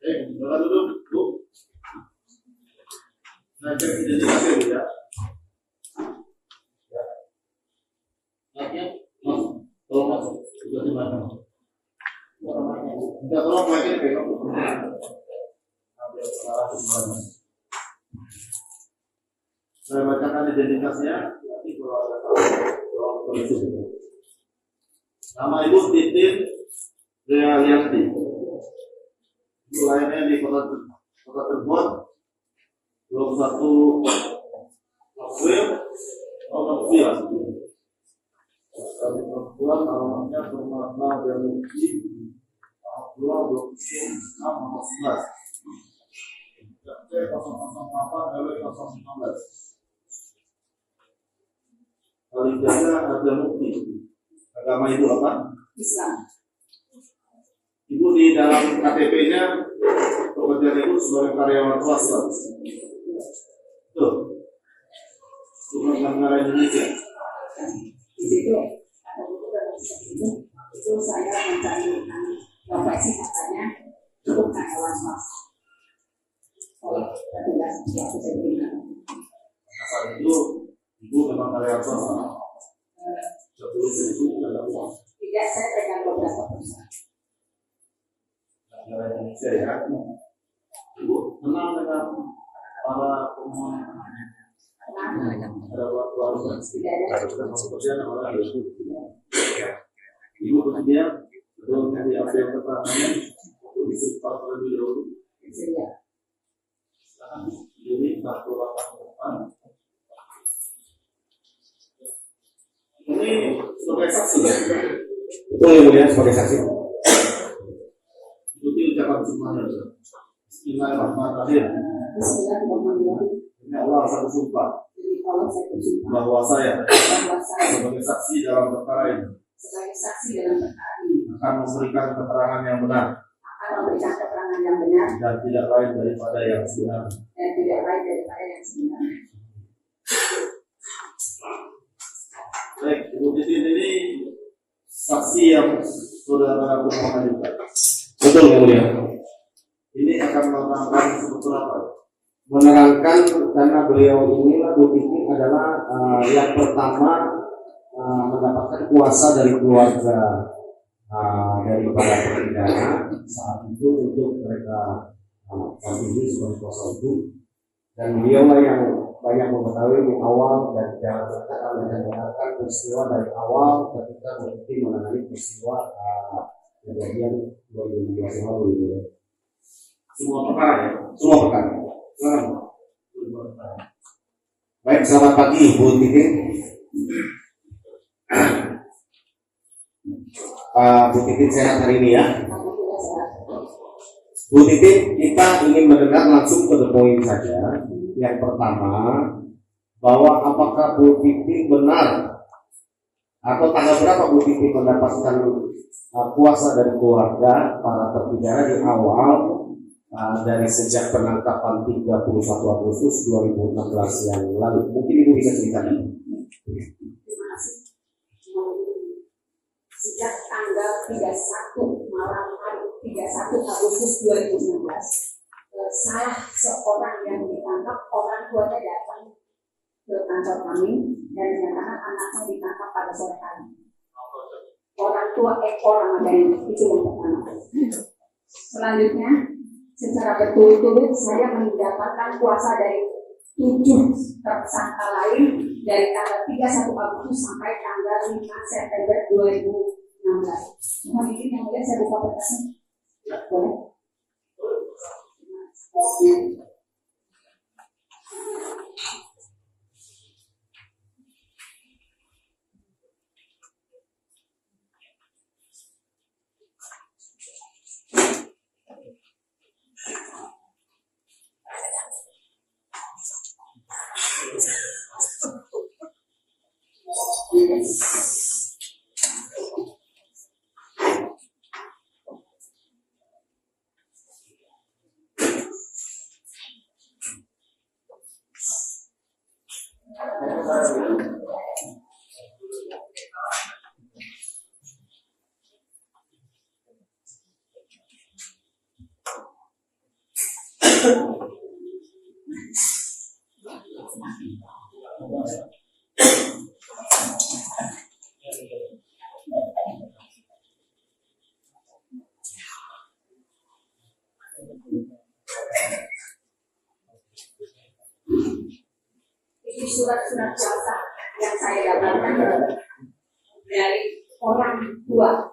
Silakan duduk, Bu. Nah, cek identitas dulu ya. Ya, masuk. Tolong masuk. Sudah di mana? Tidak, tolong mic-nya pegang. Saya bacakan identitasnya. Nanti kalau ada polisi. Nama Ibu Titin Realianti. Wilayahnya di Kota Cirebon. 21 April tahun 2000. Kami perempuan alamatnya Permata Danuki Abdullah Blok C 611 C 008 LW 015. Kalijaga ada Mukti. Agama Ibu apa? Islam. Ibu di dalam KTP-nya pekerjaan Ibu sebagai karyawan swasta. Tuh. Cuma negara Indonesia. Di situ itu saya mencari profesi katanya cukup karyawan swasta. Oleh petugas suatu sertifikat. Saat itu Ibu memang karyawan swasta. Tidak, saya pegang beberapa perusahaan. Negara Indonesia ya. Ibu kenal dengan para pemohon. Ada keluarga. Kemudian orang Ibu bersedia untuk di update keterangannya untuk disupport terlebih dahulu. Silakan diri satu langkah ke depan. Ini sebagai saksi. Betul ya mulia sebagai saksi. Ikuti ucapan semuanya. Bismillahirrahmanirrahim. Bismillahirrahmanirrahim. Ini Allah satu sumpah bahwa saya sebagai saksi dalam perkara ini akan memberikan keterangan yang benar dan tidak lain daripada yang sebenarnya. Baik, Ibu Titin ini saksi yang saudara mengajukan. Betul ya mulia. Ini akan menerangkan sebetulnya apa? Menerangkan karena beliau inilah Bu Titin adalah yang pertama mendapatkan kuasa dari keluarga dari para terpidana saat itu untuk mereka ini sebagai kuasa hukum, dan beliaulah yang banyak mengetahui di awal dan jangan katakan mendengarkan peristiwa dari awal ketika Bu Titin menangani peristiwa kejadian 2012 yang lalu itu. Semua perkara ya? Semua perkara. Baik, selamat pagi Bu Titin. Bu Titin sehat hari ini ya. Bu Titin, kita ingin mendengar langsung ke the point saja. Yang pertama, bahwa apakah Bu Titin benar atau tanggal berapa Bu Titin mendapatkan kuasa dari keluarga para terpidana di awal dari sejak penangkapan 31 Agustus 2016 yang lalu. Mungkin Ibu bisa ceritakan. Terima kasih. Sejak tanggal 31 malam hari 31 Agustus 2016, salah seorang yang ditangkap, orang tuanya datang ke kantor kami dan menyatakan anaknya ditangkap pada sore hari. Orang tua orang ada yang itu yang pertama. Selanjutnya, secara berturut-turut saya mendapatkan kuasa dari 7 tersangka lain dari tanggal 31 Agustus sampai tanggal 5 September 2016. Mohon izin yang mulia saya buka berkasnya. Boleh? Ini surat-surat kuasa yang saya dapatkan dari orang tua.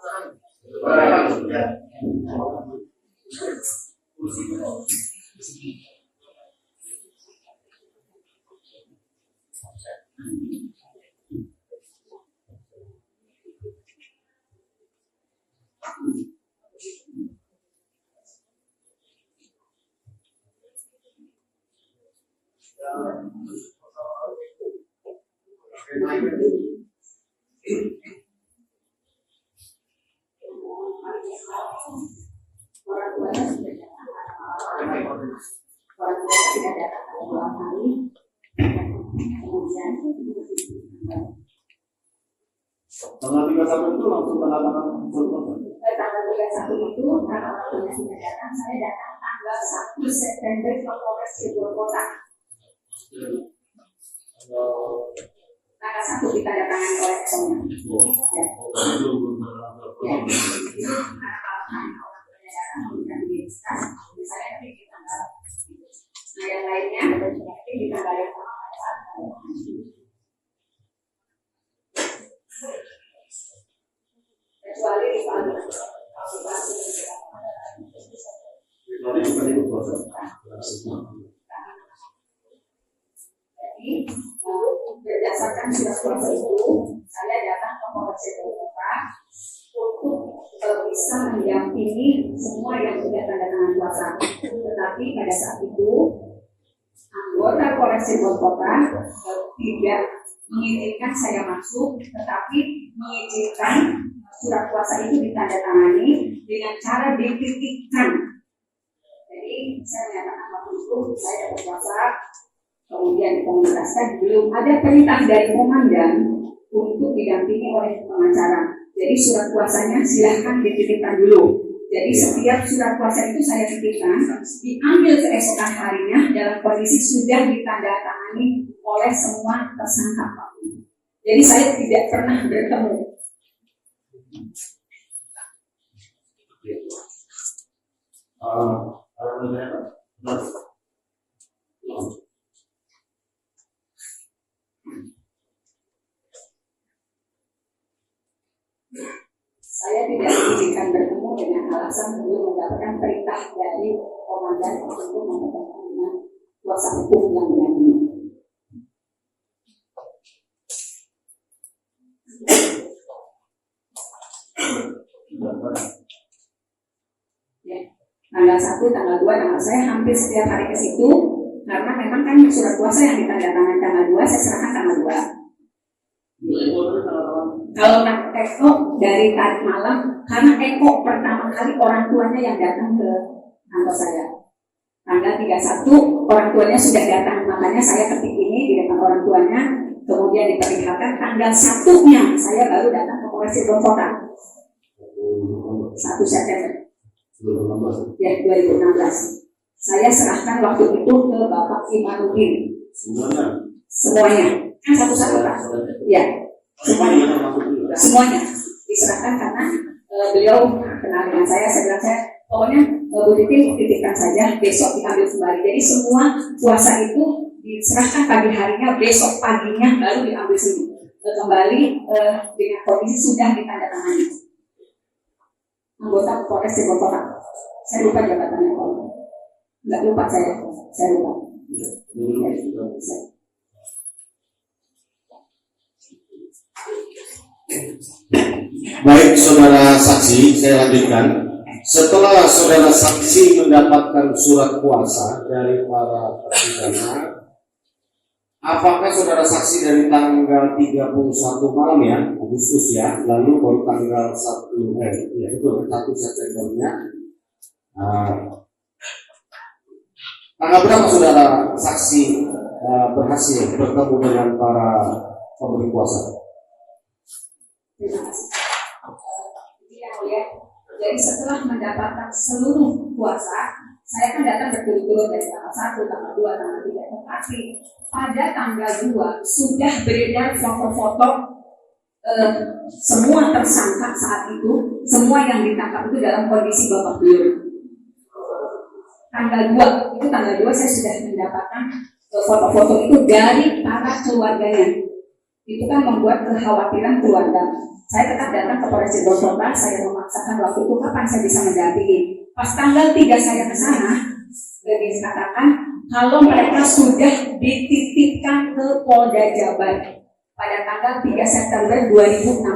Orang tuanya sudah datang, orang tua tidak datang dua kali, kemudian tanggal 31 itu langsung tanda tangan surat. tanggal 31 itu karena orang tuanya sudah datang, saya datang tanggal 1 September ke Polres Cirebon Kota. Tanggal 1 ditandatangani oleh Tomnya. Ya. Misalnya di tanggal, nah yang lainnya di tanggal yang sama pada saat kecuali di Bali. Jadi berdasarkan surat kuasa itu, saya datang ke Polres Cirebon Kota untuk bisa mendampingi semua yang sudah tanda tangan kuasa. Tetapi pada saat itu anggota Polres Cirebon Kota tidak mengizinkan saya masuk, tetapi mengizinkan surat kuasa itu ditandatangani dengan cara dititikkan. Jadi saya menyatakan waktu itu saya dapat kuasa, kemudian dikomunikasikan belum ada perintah dari komandan untuk didampingi oleh pengacara. Jadi surat kuasanya silahkan dititipkan dulu. Jadi setiap surat kuasa itu saya titipkan, diambil keesokan harinya dalam kondisi sudah ditandatangani oleh semua tersangka. Jadi saya tidak pernah bertemu. Saya tidak diizinkan bertemu dengan alasan belum mendapatkan perintah dari komandan untuk mendapatkan dengan kuasa hukum yang mendampingi. Ya, tanggal 1, tanggal 2, tanggal saya hampir setiap hari ke situ karena memang kan surat kuasa yang ditandatangani tanggal 2 saya serahkan tanggal 2. Kalau nak Eko dari tadi malam, karena Eko pertama kali orang tuanya yang datang ke kantor saya. Tanggal 31 orang tuanya sudah datang, makanya saya ketik ini di depan orang tuanya, kemudian diperlihatkan tanggal 1-nya saya baru datang ke Polres Cirebon Kota. 1 September. Ya, 2016. Saya serahkan waktu itu ke Bapak Imanuddin. Semuanya. Kan satu-satu Pak. Ya. Semuanya diserahkan karena beliau kenal dengan saya bilang saya pokoknya Bu Titi titipkan saja, besok diambil kembali. Jadi semua kuasa itu diserahkan pagi harinya, besok paginya baru diambil kembali dengan kondisi sudah ditandatangani. Anggota Polres Cirebon Kota. Saya lupa jabatannya kalau nggak lupa saya lupa. Baik saudara saksi, saya lanjutkan. Setelah saudara saksi mendapatkan surat kuasa dari para terpidana, apakah saudara saksi dari tanggal 31 malam ya, Agustus ya, lalu baru tanggal 1 Septembernya, tanggal berapa saudara saksi berhasil bertemu dengan para pemberi kuasa? Terima kasih. Jadi setelah mendapatkan seluruh kuasa, Saya kan datang berturut-turut dari tanggal 1, tanggal 2, tanggal 3, tetapi pada tanggal 2 sudah beredar foto-foto semua tersangka saat itu, semua yang ditangkap itu dalam kondisi babak belur. Tanggal 2, itu tanggal 2 saya sudah mendapatkan foto-foto itu dari para keluarganya. Itu kan membuat kekhawatiran keluarga. Saya tetap datang ke Polres Cirebon Kota, saya memaksakan waktu itu kapan saya bisa mendampingi. Pas tanggal 3 saya ke sana, dikatakan kalau mereka sudah dititipkan ke Polda Jabar pada tanggal 3 September 2016.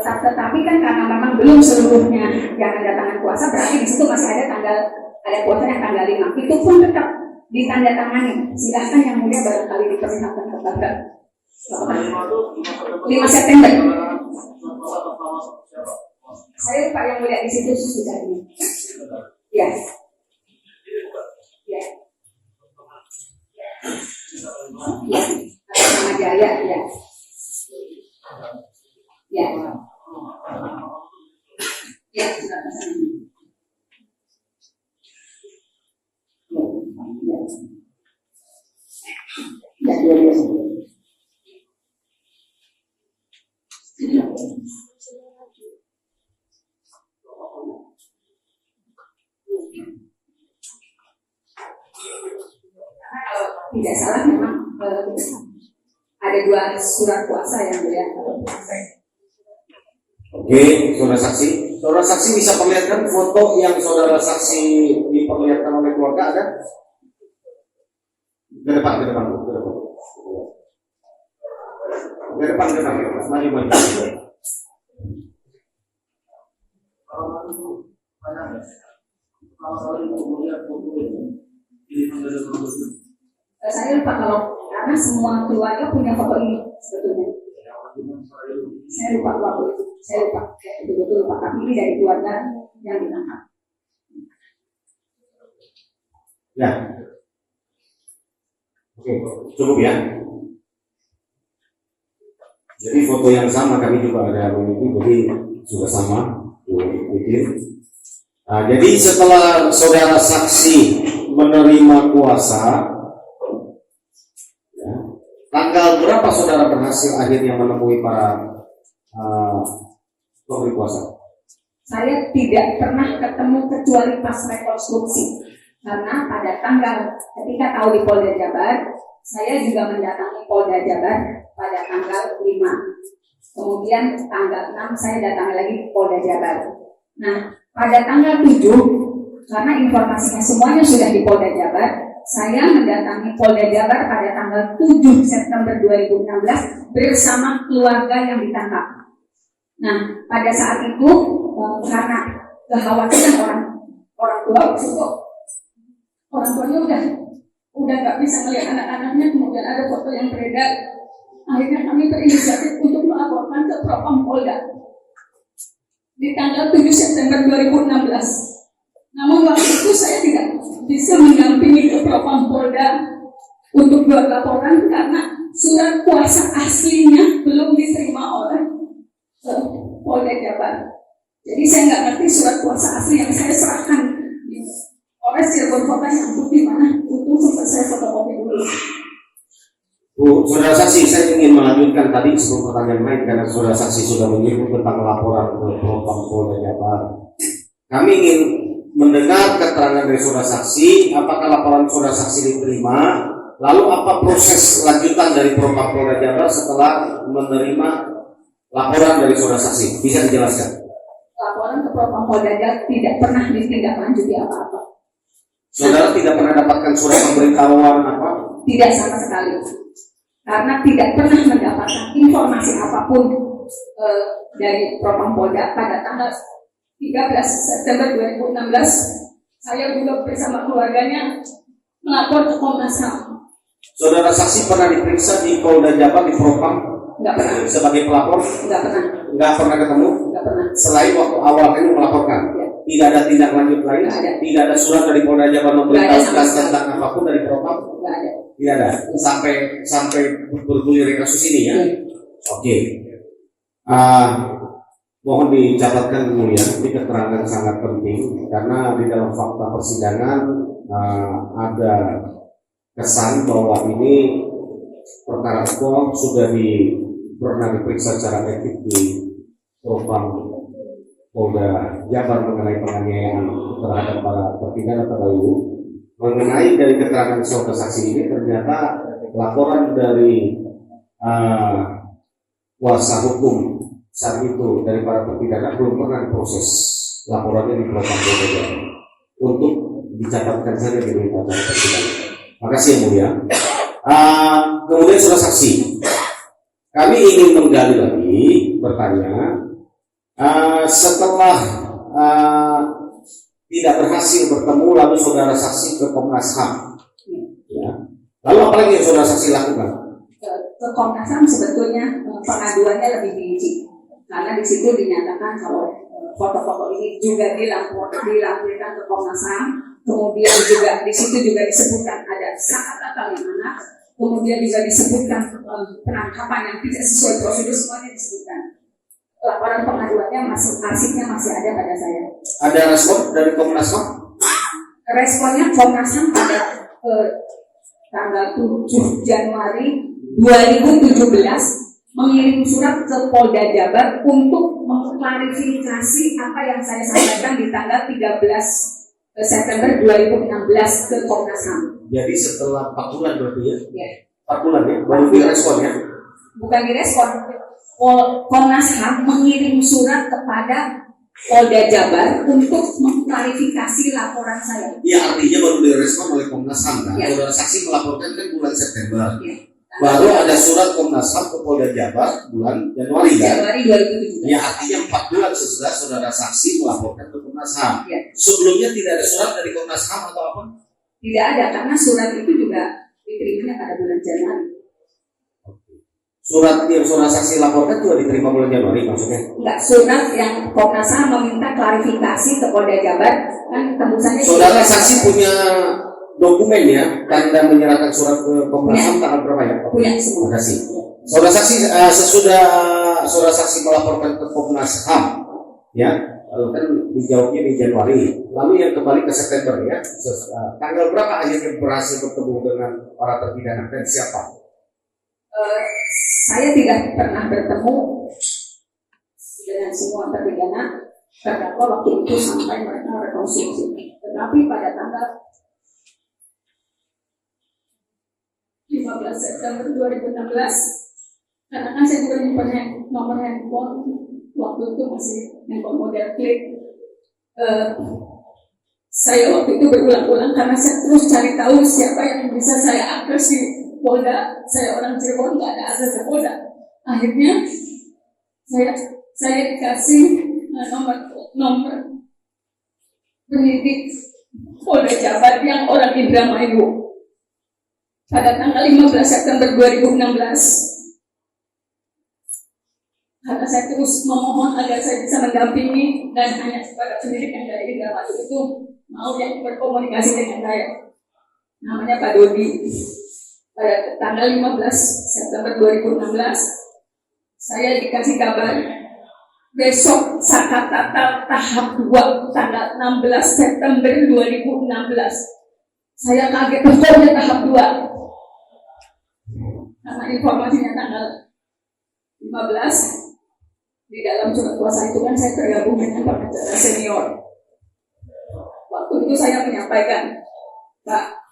Tetapi kan karena memang belum seluruhnya yang mendatangkan kuasa, berarti di situ masih ada kuasa yang tanggal 5. Itu pun tetap ditandatangani. Silahkan yang mulia barangkali diperlihatkan kepada 5 September. Saya lupa yang mulia di situ sudah ini. Ya. Ya. Ya. Atas nama Jaya, ya. Ya. Ya, sudah pesan. Ya, ya. Tidak salah memang ada 2 surat kuasa yang mulia. Oke, saudara saksi. Saudara saksi bisa perlihatkan foto yang saudara saksi diperlihatkan oleh keluarga ada? Ke depan. Mari. Saya lupa kalau karena semua keluarga punya foto ini sebetulnya. Saya lupa waktu itu. Betul lupa. Tapi ini dari keluarga yang ditangkap. Ya. Oke, cukup ya. Jadi foto yang sama kami juga ada memiliki, jadi sudah sama. Nah, jadi setelah saudara saksi menerima kuasa, ya, tanggal berapa saudara berhasil akhirnya menemui para pemberi kuasa? Saya tidak pernah ketemu kecuali pas rekonstruksi, karena pada tanggal ketika tahu di Polda Jabar, saya juga mendatangi Polda Jabar pada tanggal 5. Kemudian tanggal 6 saya datang lagi ke Polda Jabar. Nah, pada tanggal 7, karena informasinya semuanya sudah di Polda Jabar, saya mendatangi Polda Jabar pada tanggal 7 September 2016 bersama keluarga yang ditangkap. Nah, pada saat itu karena kekhawatiran orang tuanya udah nggak bisa melihat anak-anaknya, kemudian ada foto yang beredar. Akhirnya kami berinisiatif untuk melaporkan ke Propam Polda di tanggal 7 September 2016. Namun waktu itu saya tidak bisa mendampingi ke Propam Polda untuk buat laporan karena surat kuasa aslinya belum diterima oleh Polda Jabar. Jadi saya nggak ngerti surat kuasa asli yang saya serahkan di Polres Cirebon Kota yang bukti mana itu sempat saya fotokopi dulu. Bu, saudara saksi, saya ingin melanjutkan tadi sebelum pertanyaan lain karena saudara saksi sudah menyinggung tentang laporan ke Propam Polda Jabar. Kami ingin mendengar keterangan dari saudara saksi, apakah laporan saudara saksi diterima, lalu apa proses lanjutan dari Propam Polda Jabar setelah menerima laporan dari saudara saksi? Bisa dijelaskan? Laporan ke Propam Polda Jabar tidak pernah ditindaklanjuti apa-apa. Saudara tidak pernah dapatkan surat pemberitahuan apa? Tidak sama sekali. Karena tidak pernah mendapatkan informasi apapun dari Propam Polda pada tanggal 13 September 2016. Saya juga bersama keluarganya melapor ke Komnas HAM. Saudara saksi pernah diperiksa di Polda Jabar di Propam? Enggak pernah. Sebagai pelapor? Enggak pernah. Enggak pernah ketemu? Enggak pernah. Selain waktu awal kamu melaporkan? Ya. Tidak ada tindak lanjut lain? Tidak ada. Tidak ada surat dari Polda Jabar memberitahukan tentang apapun dari Propam? Enggak ada. Tidak ada. Sampai bergulir kasus ini ya? Ya. Oke. Mohon dicatatkan Mulia, ini keterangan sangat penting karena di dalam fakta persidangan ada kesan bahwa ini perkara Eko sudah pernah diperiksa secara etik di Propam Polda Jabar mengenai penganiayaan terhadap para terpidana terdahulu. Mengenai dari keterangan saudara saksi ini, ternyata laporan dari kuasa hukum saat itu dari para terpidana belum pernah diproses laporannya di Propam Polda Jabar untuk dicatatkan saja di berita acara persidangan. Makasih yang mulia. Kemudian saudara saksi, kami ingin menggali lagi, bertanya, setelah tidak berhasil bertemu lalu saudara saksi ke Komnas HAM, ya. Lalu apa lagi yang saudara saksi lakukan? Ke Komnas HAM sebetulnya pengaduannya lebih tinggi karena di situ dinyatakan kalau foto-foto ini juga dilampirkan ke Komnas HAM, kemudian juga di situ juga disebutkan ada sakat kalimat, kemudian juga disebutkan penangkapan yang tidak sesuai prosedur, semuanya disebutkan. Laporan pengaduannya arsipnya masih ada pada saya. Ada respon dari Komnas HAM? Responnya Komnas HAM pada tanggal 7 Januari 2017 mengirim surat ke Polda Jabar untuk mengklarifikasi apa yang saya sampaikan di tanggal 13 September 2016 ke Komnas HAM. Jadi setelah 4 bulan berarti ya? Ya. 4 bulan ya? Baru direspon ya? Bukan direspon. Komnas HAM mengirim surat kepada Polda Jabar untuk mengklarifikasi laporan saya. Ya, artinya baru direspon oleh Komnas HAM kan? Ya. Saudara saksi melaporkan kan bulan September. Ya. Baru ada surat Komnas HAM ke Polda Jabar bulan Januari kan? Januari 2017. Ya, artinya 4 bulan sesudah saudara saksi melaporkan ke Komnas HAM. Ya. Sebelumnya tidak ada surat dari Komnas HAM atau apa? Tidak ada, karena surat itu juga diterimanya pada bulan Januari. Surat yang saudara saksi laporkan juga diterima bulan Januari maksudnya? Enggak, surat yang Komnas HAM meminta klarifikasi ke Polda Jabar, kan tembusannya. Saudara saksi punya dokumen ya, tanda menyerahkan surat ke Komnas HAM tanggal berapa ya? Punya semua. Terima kasih. Saudara saksi sesudah saudara saksi melaporkan ke Komnas HAM, ya, lalu kan dijawabnya di Januari, lalu yang kembali ke September ya, tanggal berapa akhirnya berhasil bertemu dengan para terpidana dan siapa? Saya tidak pernah bertemu dengan semua terpidana terdakwa waktu itu sampai mereka rekonstruksi. Tetapi pada tanggal 15 September 2016, karena kan saya juga punya nomor handphone waktu itu masih handphone model klik. Saya waktu itu berulang-ulang karena saya terus cari tahu siapa yang bisa saya akses di Polda. Saya orang Cirebon, nggak ada akses ke Polda. Akhirnya saya dikasih nomor penyidik Polda Jabar yang orang Indramayu pada tanggal 15 September 2016. Karena saya terus memohon agar saya bisa mendampingi dan hanya kepada penyidik yang dari Indramayu itu mau yang berkomunikasi dengan saya. Namanya Pak Dodi. Pada tanggal 15 September 2016 saya dikasih kabar besok Sakatata tahap 2 tanggal 16 September 2016. Saya kaget betul tahap 2 karena informasinya tanggal 15. Di dalam surat kuasa itu kan saya tergabung dengan pengacara senior. Waktu itu saya menyampaikan, Pak,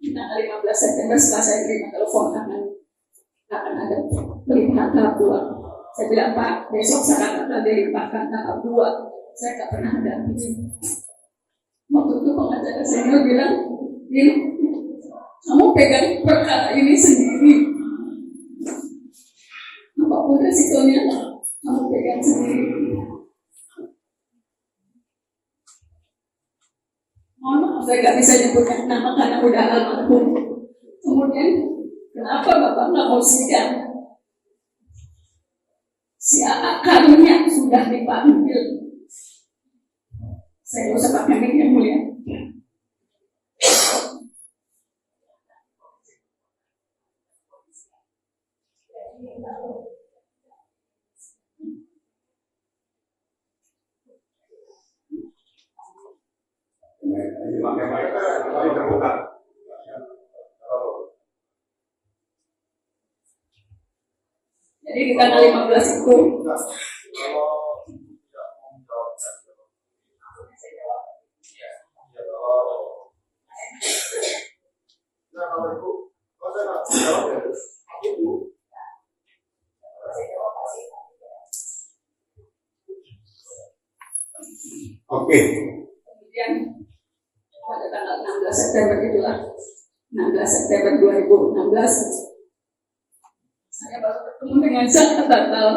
tanggal 15 September setelah saya terima telepon akan ada pelimpahan tahap 2. Saya bilang, Pak, besok saya akan dilimpahkan tahap 2. Saya tak pernah ada izin. Waktu itu pengacara senior bilang, kamu pegang perkara ini sendiri. Apapun resikonya, kamu pegang sendiri. Mohon maaf, saya nggak bisa nyebutkan nama karena udah almarhum. Kemudian, kenapa Bapak nggak mau sidang? Si akarnya sudah dipanggil. Saya nggak usah pakai mic yang mulia. Dipakai kembali terbuka. Jadi di tanggal 15 itu Oke. kemudian pada tanggal 16 September itulah 16 September 2016 saya baru bertemu dengan Jakarta tanggal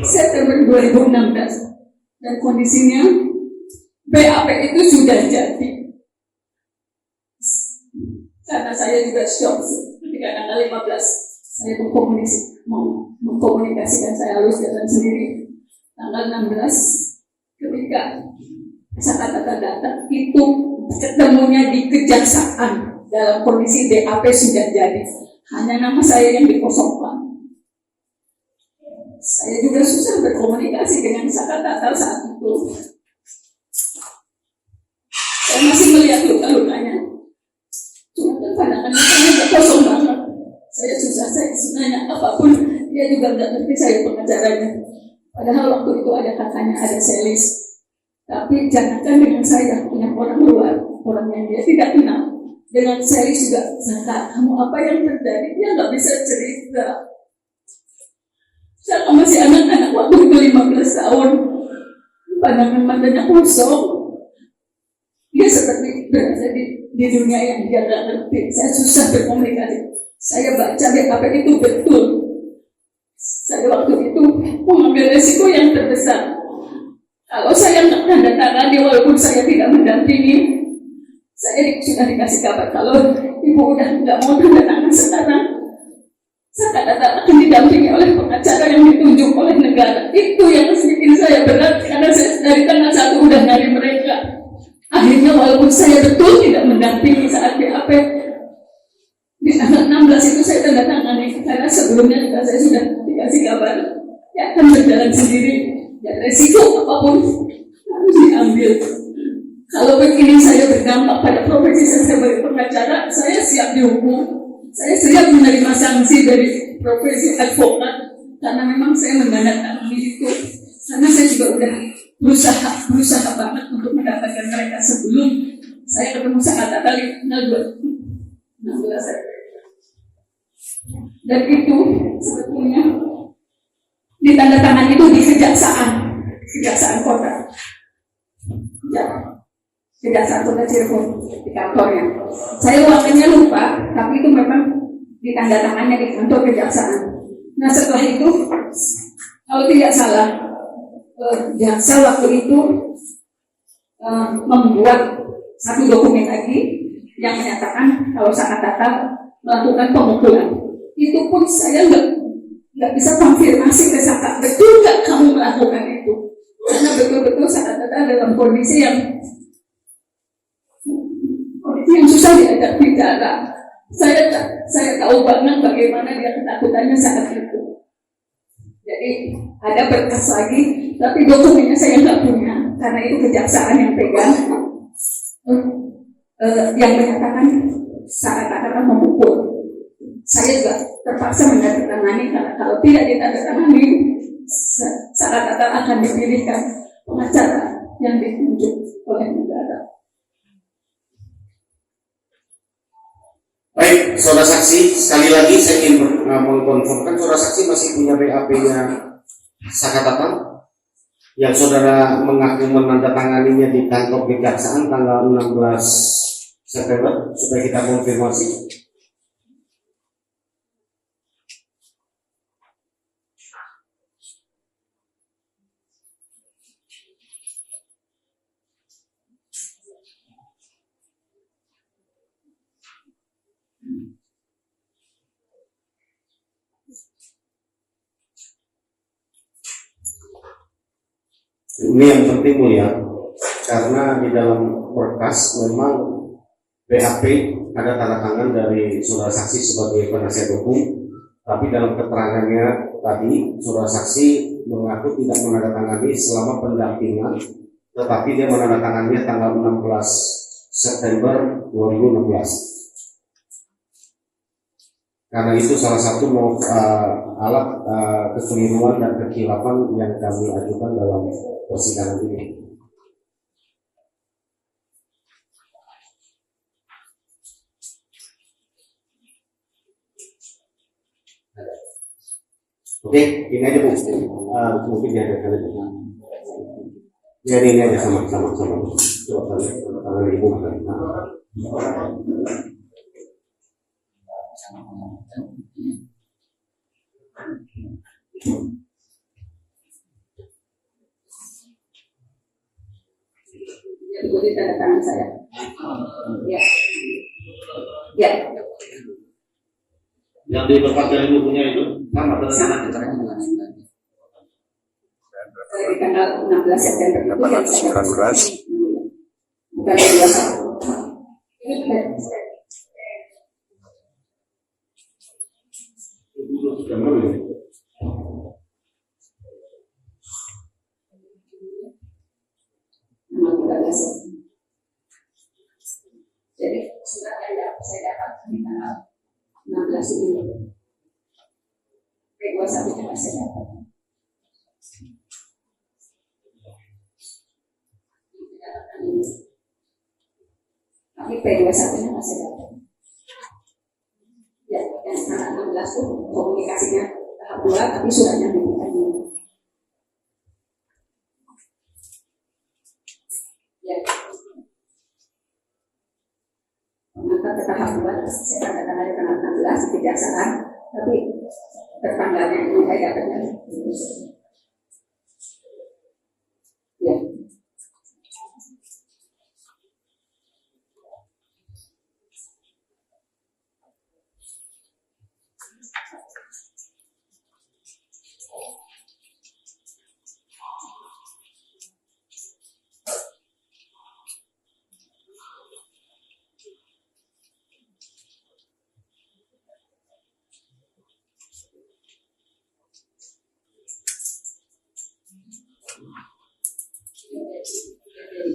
September 2016 dan kondisinya BAP itu sudah jadi. Karena saya juga shock ketika tanggal 15 saya mengkomunikasikan, saya harus jalan sendiri. Tanggal 16 ketika Jakarta datang itu ketemunya di kejaksaan dalam kondisi BAP sudah jadi, hanya nama saya yang dikosongkan. Saya juga susah berkomunikasi dengan Jakarta saat itu. Saya masih melihat luka-lukanya. Cuma pandangan saya kosong banget. Saya susah, saya nanya apapun, dia juga nggak ngerti saya pengacaranya. Padahal waktu itu ada kakaknya, ada selis. Tapi jangankan dengan saya, punya orang luar, orang yang dia tidak kenal. Dengan selis juga, Zaka, kamu apa yang terjadi? Dia nggak bisa cerita. Saya masih anak-anak waktu itu 15 tahun. Pandangan matanya kosong. Dia seperti berada di dunia yang dia nggak ngerti. Saya susah berkomunikasi. Saya baca BAP itu betul. Saya waktu itu mengambil resiko yang terbesar. Kalau saya nggak tanda tangan, walaupun saya tidak mendampingi, saya sudah dikasih kabar kalau ibu udah nggak mau tanda tangan sekarang, saya akan didampingi oleh pengacara yang ditunjuk oleh negara. Itu yang bikin saya berat karena saya dari tanggal 1 udah nyari mereka. Akhirnya walaupun saya betul tidak mendampingi saat BAP, di tanggal 16 itu saya tanda tangani karena sebelumnya juga saya sudah dikasih kabar ya akan berjalan sendiri dan resiko apapun harus diambil. Kalau begini saya berdampak pada profesi saya sebagai pengacara, saya siap dihukum, saya siap menerima sanksi dari profesi advokat karena memang saya menandatangani itu karena saya juga udah berusaha banget untuk mendapatkan mereka sebelum saya ketemu saat kali 16. Dan itu sebetulnya ditandatangani itu di kejaksaan kota, ya, kejaksaan kota Cirebon di kantornya. Saya uangnya lupa, tapi itu memang ditandatangannya di kantor kejaksaan. Nah setelah itu, kalau tidak salah, jaksa waktu itu membuat satu dokumen lagi yang menyatakan kalau saat data melakukan pemukulan. Itu pun saya nggak bisa konfirmasi ke Saka, betul nggak kamu melakukan itu? Karena betul-betul saat data dalam kondisi yang susah diajak bicara. Saya tahu banget bagaimana dia ketakutannya saat itu. Jadi ada berkas lagi, tapi dokumennya saya nggak punya karena itu kejaksaan yang pegang. Yang menyatakan saat akan memukul. Saya juga terpaksa menandatangani karena kalau tidak ditandatangani saat akan dipilihkan pengacara yang ditunjuk oleh negara. Baik, saudara saksi, sekali lagi saya ingin mengkonfirmkan saudara saksi masih punya BAP-nya Sakatata yang saudara mengaku menandatanganinya di kantor kejaksaan tanggal 16 September supaya kita konfirmasi. Ini yang penting ya, karena di dalam berkas memang BAP ada tanda tangan dari saudara saksi sebagai penasihat hukum, tapi dalam keterangannya tadi saudara saksi mengaku tidak menandatangani selama pendampingan tetapi dia menandatangannya tanggal 16 September 2016. Karena itu salah satu alat kekeliruan dan kekhilafan yang kami ajukan dalam persidangan ini. Oke, ini aja Bu. Mungkin dia ada kali. Ya ini aja sama. Coba tangan Ibu. Ya, ikuti tanda tangan saya. Ya. Ya. Yang di tempat yang Ibu punya itu sama Sama. Dari tanggal 16 September itu yang saya bukan biasa. Ini benar. Jadi surat yang saya dapat di tanggal 16 Juli. P21 juga saya dapat. Tapi P21 nya masih dapat. Ya, yang tanggal 16 itu komunikasinya tahap 2, tapi suratnya diberikan dulu. Ya. Maka ke tahap 2, saya katakan ada tanggal 16 di Kejaksaan, tapi tertanggalnya ini saya dapatnya. Ya.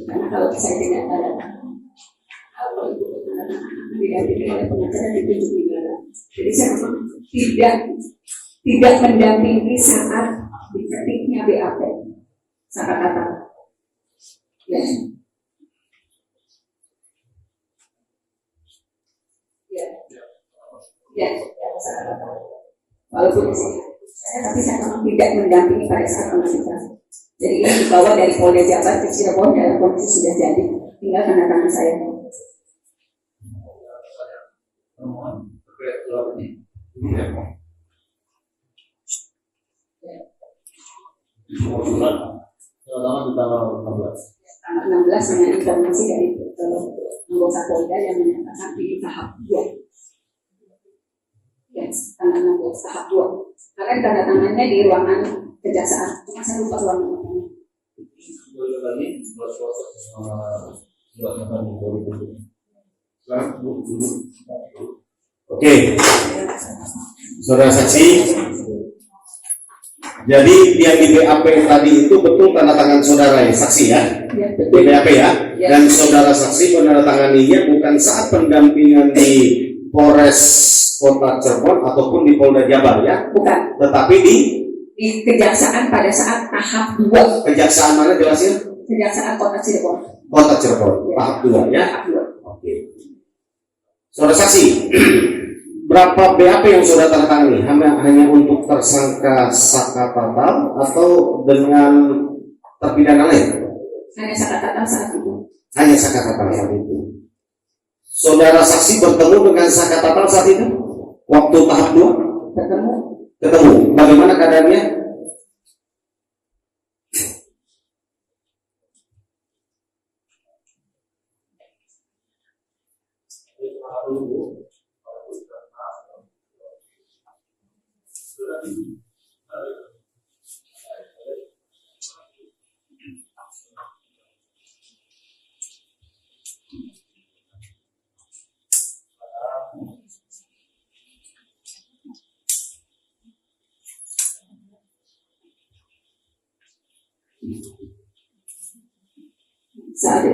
Karena kalau saya tidak ada kalau itu didampingi oleh pengacara ditunjuk negara. Jadi saya memang tidak mendampingi saat diketiknya BAP saat kata. Ya. Ya. Ya, saat kata. Walaupun saya tapi saya memang tidak mendampingi pada saat pengacara. Jadi ini dibawa dari Polda Jabar ke Cirebon dalam kondisi sudah jadi, tinggal tanda tangan saya. surat di tanggal 16. Tanggal 16 dengan informasi dari anggota Polda yang menyatakan ini tahap 2. Ya, tanggal 16 tahap 2. Karena tanda tangannya di ruangan Kejaksaan, cuma saya lupa ruangan. Lagi buat suratnya kan 2020. Sekarang dulu. Oke, saudara saksi. Jadi yang di BAP tadi itu betul tanda tangan saudara ya, saksi ya? Ya, Di BAP ya? Dan saudara saksi menandatanganinya bukan saat pendampingan di Polres Kota Cirebon ataupun di Polda Jabar ya? Bukan. Tetapi di Kejaksaan pada saat tahap 2. Kejaksaan mana jelasnya? Kejaksaan Kota Cirebon. Kota Cirebon, tahap 2 ya? Tahap 2. Oke. Saudara saksi, berapa BAP yang sudah tertangani? Hanya untuk tersangka Saka Tatal atau dengan terpidana lain? Hanya Saka Tatal saat itu. Hanya Saka Tatal saat itu. Saudara saksi bertemu dengan Saka Tatal saat itu? Waktu tahap 2? Ketemu. Bagaimana keadaannya?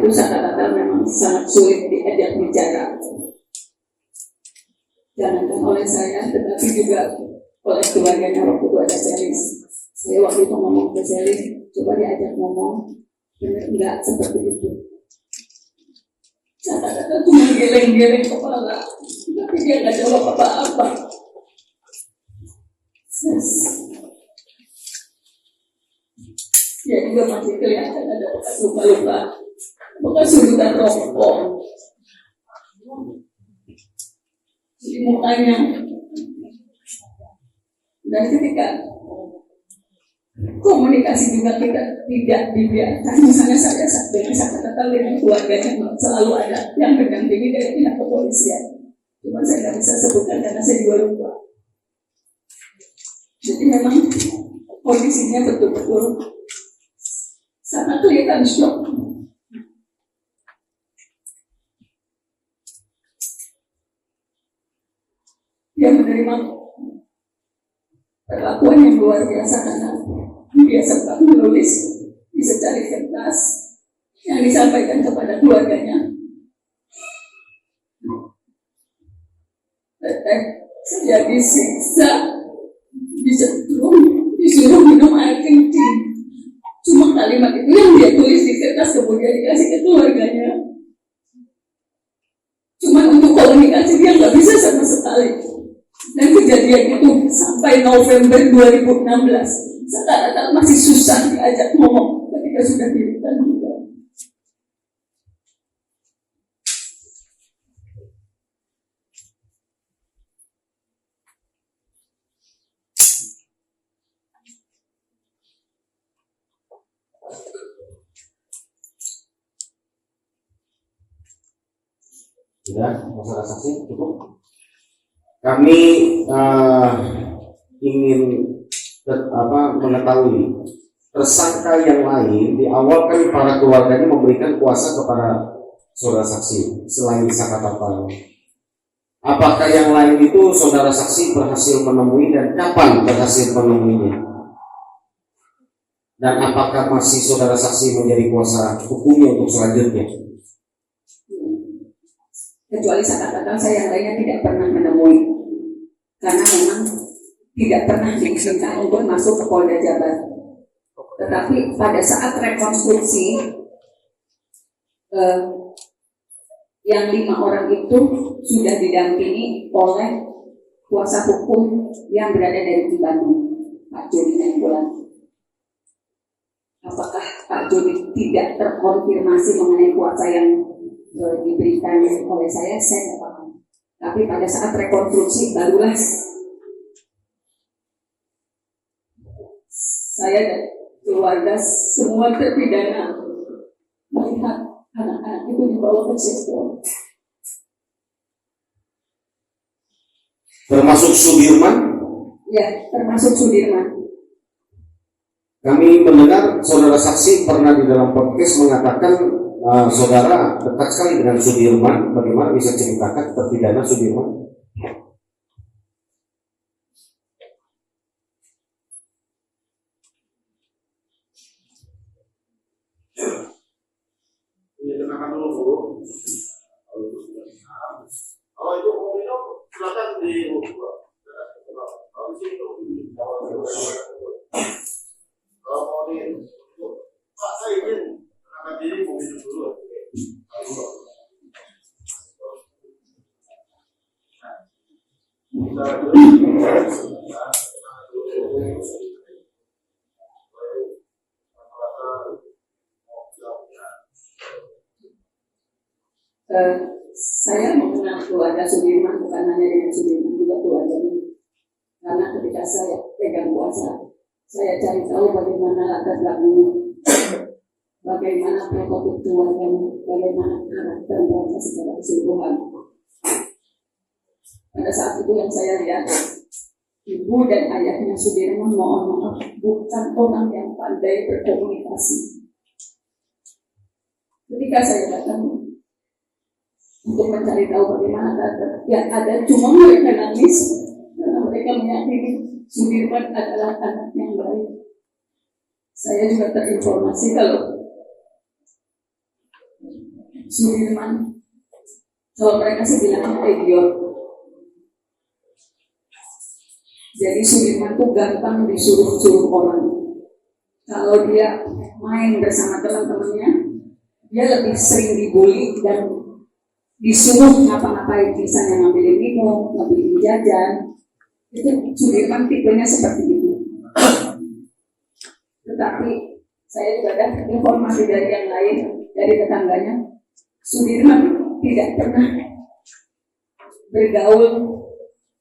itu kata memang sangat sulit diajak bicara. Jangankan oleh saya, tetapi juga oleh keluarganya waktu itu ada Celis. Saya waktu itu ngomong ke Celis, coba diajak ngomong, benar enggak seperti itu. Kata-kata cuma geleng-geleng kepala, tapi dia nggak jawab apa-apa. Dia juga masih kelihatan ada bekas luka-luka, bekas sudutan rokok di mukanya. Dan ketika komunikasi juga kita tidak dibiarkan, misalnya saya dengan kata dengan keluarganya selalu ada yang mendampingi dari pihak kepolisian. Cuma saya nggak bisa sebutkan karena saya juga lupa. Jadi memang kondisinya betul-betul sangat kelihatan shock. Dia menerima perlakuan yang luar biasa karena dia sempat menulis di secari kertas yang disampaikan kepada keluarganya. Saya disiksa, disuruh minum air kencing. Cuma kalimat itu yang dia tulis di kertas kemudian dikasih ke keluarganya. Cuma untuk komunikasi dia nggak bisa sama sekali. Dan kejadian itu sampai November 2016 sekarang masih susah diajak ngomong ketika sudah dirikan juga. Sudah, masalah saksi cukup. Kami ingin mengetahui tersangka yang lain. Di awal kan para keluarganya memberikan kuasa kepada saudara saksi selain Sakatatal. Apakah yang lain itu saudara saksi berhasil menemui dan kapan berhasil menemuinya? Dan apakah masih saudara saksi menjadi kuasa hukumnya untuk selanjutnya? Kecuali Sakatatal, saya yang lainnya tidak pernah menemui karena memang tidak pernah diizinkan untuk masuk ke Polda Jabar. Tetapi pada saat rekonstruksi yang 5 orang itu sudah didampingi oleh kuasa hukum yang berada dari Bandung, Pak Joni Nainggolan. Apakah Pak Joni tidak terkonfirmasi mengenai kuasa yang diberikan oleh saya tidak paham. Tapi pada saat rekonstruksi barulah saya dan keluarga semua terpidana melihat anak-anak itu dibawa ke Cirebon. Termasuk Sudirman? Ya, termasuk Sudirman. Kami mendengar saudara saksi pernah di dalam podcast mengatakan saudara dekat sekali dengan Sudirman. Bagaimana bisa ceritakan terpidana Sudirman? Tenangkan dulu Bu. Kalau itu mau minum silakan di kalau di sini kalau mau di Pak saya izin tenangkan diri mau minum dulu. Saya mengenal keluarga Sudirman bukan hanya dengan Sudirman, juga keluarganya. Karena ketika saya pegang kuasa, saya cari tahu bagaimana latar belakangnya, bagaimana prototip keluarganya, bagaimana karakter mereka secara keseluruhan. Pada saat itu yang saya lihat, ibu dan ayahnya Sudirman, mohon maaf, bukan orang yang pandai berkomunikasi. Ketika saya datang untuk mencari tahu bagaimana karakter yang ada, cuma mereka nangis karena mereka meyakini Sudirman adalah anak yang baik. Saya juga terinformasi kalau Sudirman, kalau mereka sih bilangnya idiot. Jadi Sudirman tuh gampang disuruh-suruh orang. Kalau dia main bersama teman-temannya, dia lebih sering dibully dan disuruh ngapa-ngapain, misalnya ngambilin minum, ngambilin jajan. Itu Sudirman tipenya seperti itu. Tetapi saya juga dapat informasi dari yang lain, dari tetangganya, Sudirman tidak pernah bergaul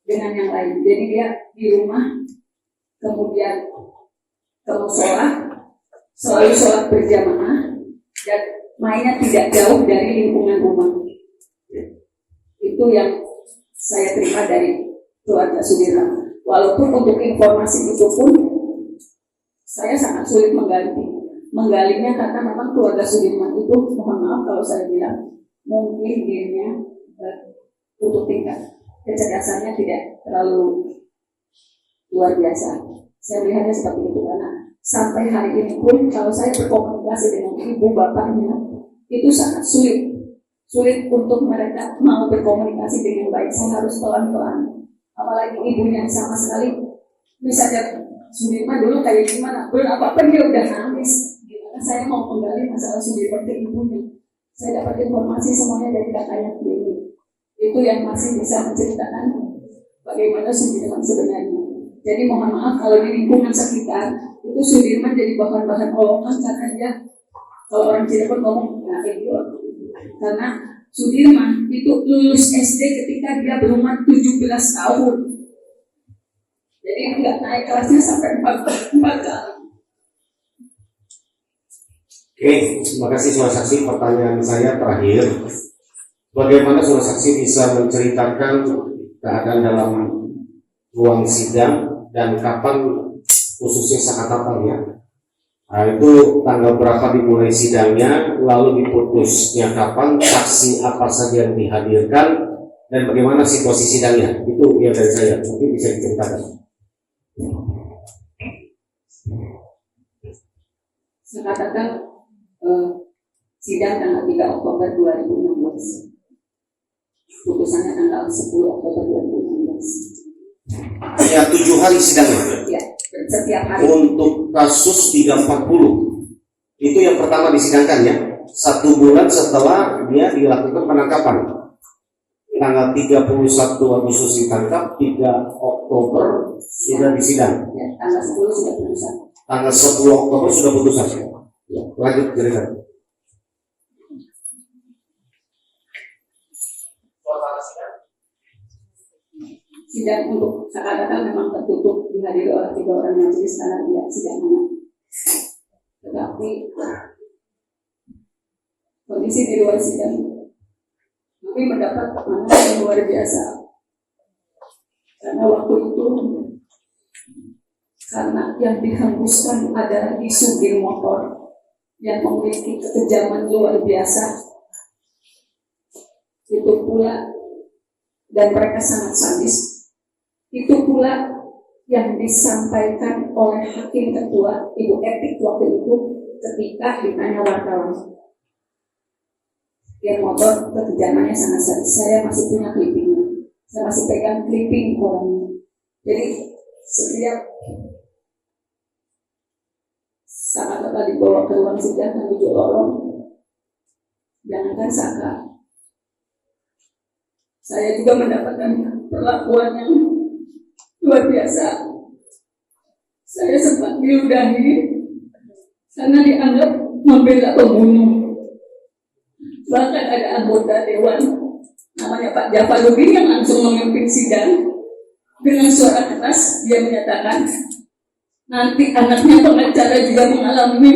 dengan yang lain. Jadi dia di rumah, kemudian ke musola, selalu sholat berjamaah, dan mainnya tidak jauh dari lingkungan rumah. Itu yang saya terima dari keluarga Sudirman. Walaupun untuk informasi itu pun saya sangat sulit menggalinya karena memang keluarga Sudirman itu, mohon maaf kalau saya bilang, mungkin dirinya untuk tingkat kecerdasannya tidak terlalu luar biasa. Saya melihatnya seperti itu karena sampai hari ini pun kalau saya berkomunikasi dengan ibu bapaknya itu sangat sulit untuk mereka mau berkomunikasi dengan baik. Saya harus pelan-pelan. Apalagi ibunya sama sekali, misalnya Sudirman dulu kayak gimana, belum apa-apa dia udah nangis. Gimana saya mau menggali masalah Sudirman ke ibunya? Saya dapat informasi semuanya dari kakaknya sendiri. Itu yang masih bisa menceritakan bagaimana Sudirman sebenarnya. Jadi mohon maaf kalau di lingkungan sekitar itu Sudirman jadi bahan-bahan olokan karena dia, kalau orang Cirebon ngomong nah idiot. Karena Sudirman itu lulus SD ketika dia berumur 17 tahun. Jadi nggak naik kelasnya sampai 4 kali. Oke, terima kasih Saudara Saksi. Pertanyaan saya terakhir, bagaimana Saudara Saksi bisa menceritakan keadaan dalam ruang sidang dan kapan khususnya Sakatatalnya? Nah, itu tanggal berapa dimulai sidangnya, lalu diputusnya kapan, saksi apa saja yang dihadirkan, dan bagaimana situasi sidangnya? Itu yang dari saya, mungkin bisa diceritakan. Saya katakan sidang tanggal 3 Oktober 2016. Putusannya tanggal 10 Oktober 2016. Ya, 7 hari sidangnya. Ya, setiap hari. Untuk kasus 340 itu yang pertama disidangkan ya, 1 bulan setelah dia dilakukan penangkapan. Tanggal 31 Agustus ditangkap, 3 Oktober sudah disidang. Ya, tanggal 10 sudah putusan. Tanggal 10 Oktober sudah putusan. Ya, lanjut cerita. Sidang untuk Sakatatal memang tertutup, dihadiri oleh 3 orang majelis karena tidak sidang anak. Tetapi kondisi di luar sidang kami mendapat tekanan yang luar biasa. Karena waktu itu karena yang dihembuskan adalah isu geng motor yang memiliki kekejaman luar biasa. Itu pula, dan mereka sangat sadis. Itu pula yang disampaikan oleh Hakim Ketua Ibu Etik waktu itu ketika ditanya wartawan. Yang motor kekejamannya sangat sadis. Saya masih punya clippingnya. Saya masih pegang clipping orangnya. Jadi setiap saat tadi dibawa ke ruang sidang menuju lorong, jangankan Saka, saya juga mendapatkan perlakuan yang luar biasa. Saya sempat diludahi karena dianggap membela pembunuh. Bahkan ada anggota dewan namanya Pak Jafaluddin yang langsung memimpin sidang. Dengan suara keras dia menyatakan, nanti anaknya pengacara juga mengalami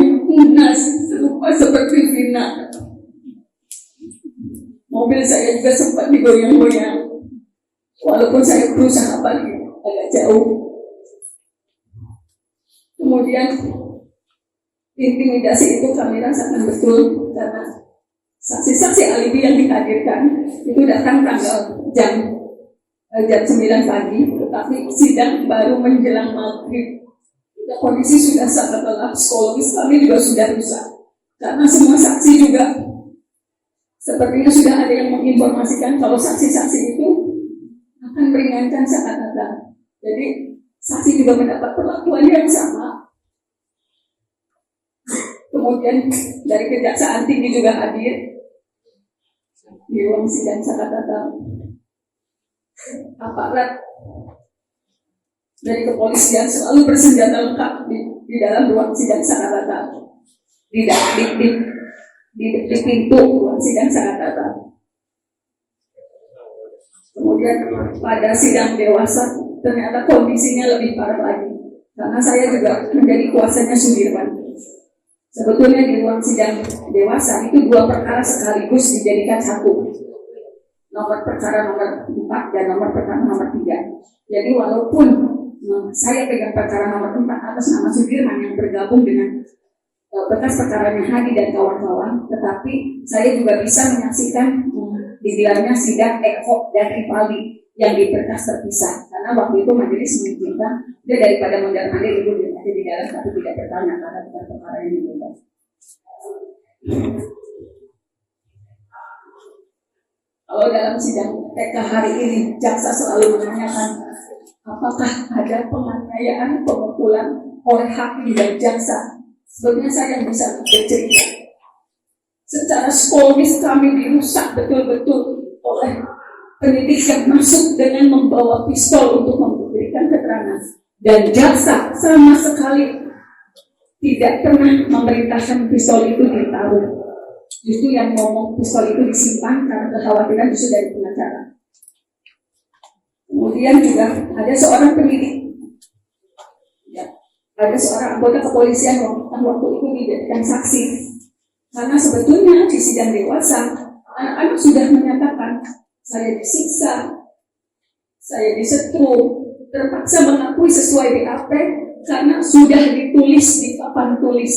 nasib serupa seperti Vina. Mobil saya juga sempat digoyang-goyang, walaupun saya berusaha balik agak jauh. Kemudian intimidasi itu kami rasakan betul karena saksi-saksi alibi yang dihadirkan itu datang tanggal jam 9 pagi, tetapi sidang baru menjelang maghrib. Kondisi sudah sangat lelah, psikologis kami juga sudah rusak karena semua saksi juga Sepertinya sudah ada yang menginformasikan kalau saksi-saksi itu akan meringankan saat datang. Jadi saksi juga mendapat perlakuan yang sama. Kemudian dari Kejaksaan Tinggi juga hadir di ruang sidang saat datang. Aparat dari kepolisian selalu bersenjata lengkap di dalam ruang sidang saat datang. Di pintu ruang sidang saat datang. Kemudian pada sidang dewasa ternyata kondisinya lebih parah lagi karena saya juga menjadi kuasanya Sudirman. Sebetulnya di ruang sidang dewasa itu 2 perkara sekaligus dijadikan satu. Nomor perkara nomor 4 dan nomor perkara nomor 3. Jadi walaupun saya pegang perkara nomor 4 atas nama Sudirman yang bergabung dengan bekas perkaranya Hadi dan kawan-kawan, tetapi saya juga bisa menyaksikan digelarnya sidang Eko dan Rivaldi yang di berkas terpisah karena waktu itu majelis mengizinkan dia daripada mondar-mandir itu ada di dalam tapi tidak bertanya karena bukan perkara yang dibebas. Kalau dalam sidang TK hari ini jaksa selalu menanyakan apakah ada penganiayaan pemukulan oleh hakim dan jaksa. Sebenarnya saya yang bisa bercerita. Secara psikologis kami dirusak betul-betul oleh penyidik yang masuk dengan membawa pistol untuk memberikan keterangan. Dan jaksa sama sekali tidak pernah memerintahkan pistol itu ditaruh. Justru yang ngomong pistol itu disimpan karena kekhawatiran justru dari pengacara. Kemudian juga ada seorang penyidik. Ada seorang anggota kepolisian waktu itu dijadikan saksi. Karena sebetulnya di sidang dewasa, anak-anak sudah menyatakan, saya disiksa, saya disetrum, terpaksa mengakui sesuai BAP karena sudah ditulis di papan tulis.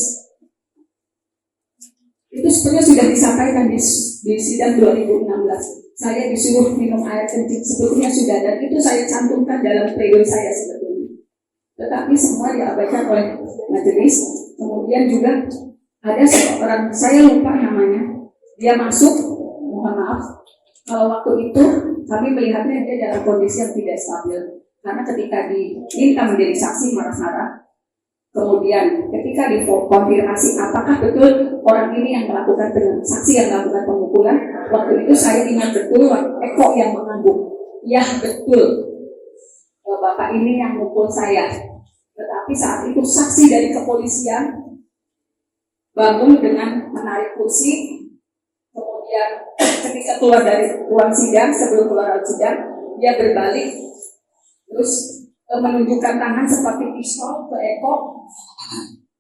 Itu sebenarnya sudah disampaikan di sidang 2016. Saya disuruh minum air kencing, sebetulnya sudah, dan itu saya cantumkan dalam pledoi saya sebetulnya. Tetapi semua diabaikan oleh majelis. Kemudian juga ada seorang, saya lupa namanya, dia masuk, mohon maaf, kalau waktu itu kami melihatnya dia dalam kondisi yang tidak stabil. Karena ketika diminta menjadi saksi marah-marah, kemudian ketika dikonfirmasi apakah betul orang ini yang melakukan saksi yang melakukan pemukulan, waktu itu saya ingat betul Eko yang mengangguk, ya betul, bapak ini yang mukul saya. Tetapi saat itu saksi dari kepolisian bangun dengan menarik kursi, kemudian ketika keluar dari ruang sidang, sebelum keluar dari sidang, dia berbalik, terus menunjukkan tangan seperti pistol ke Eko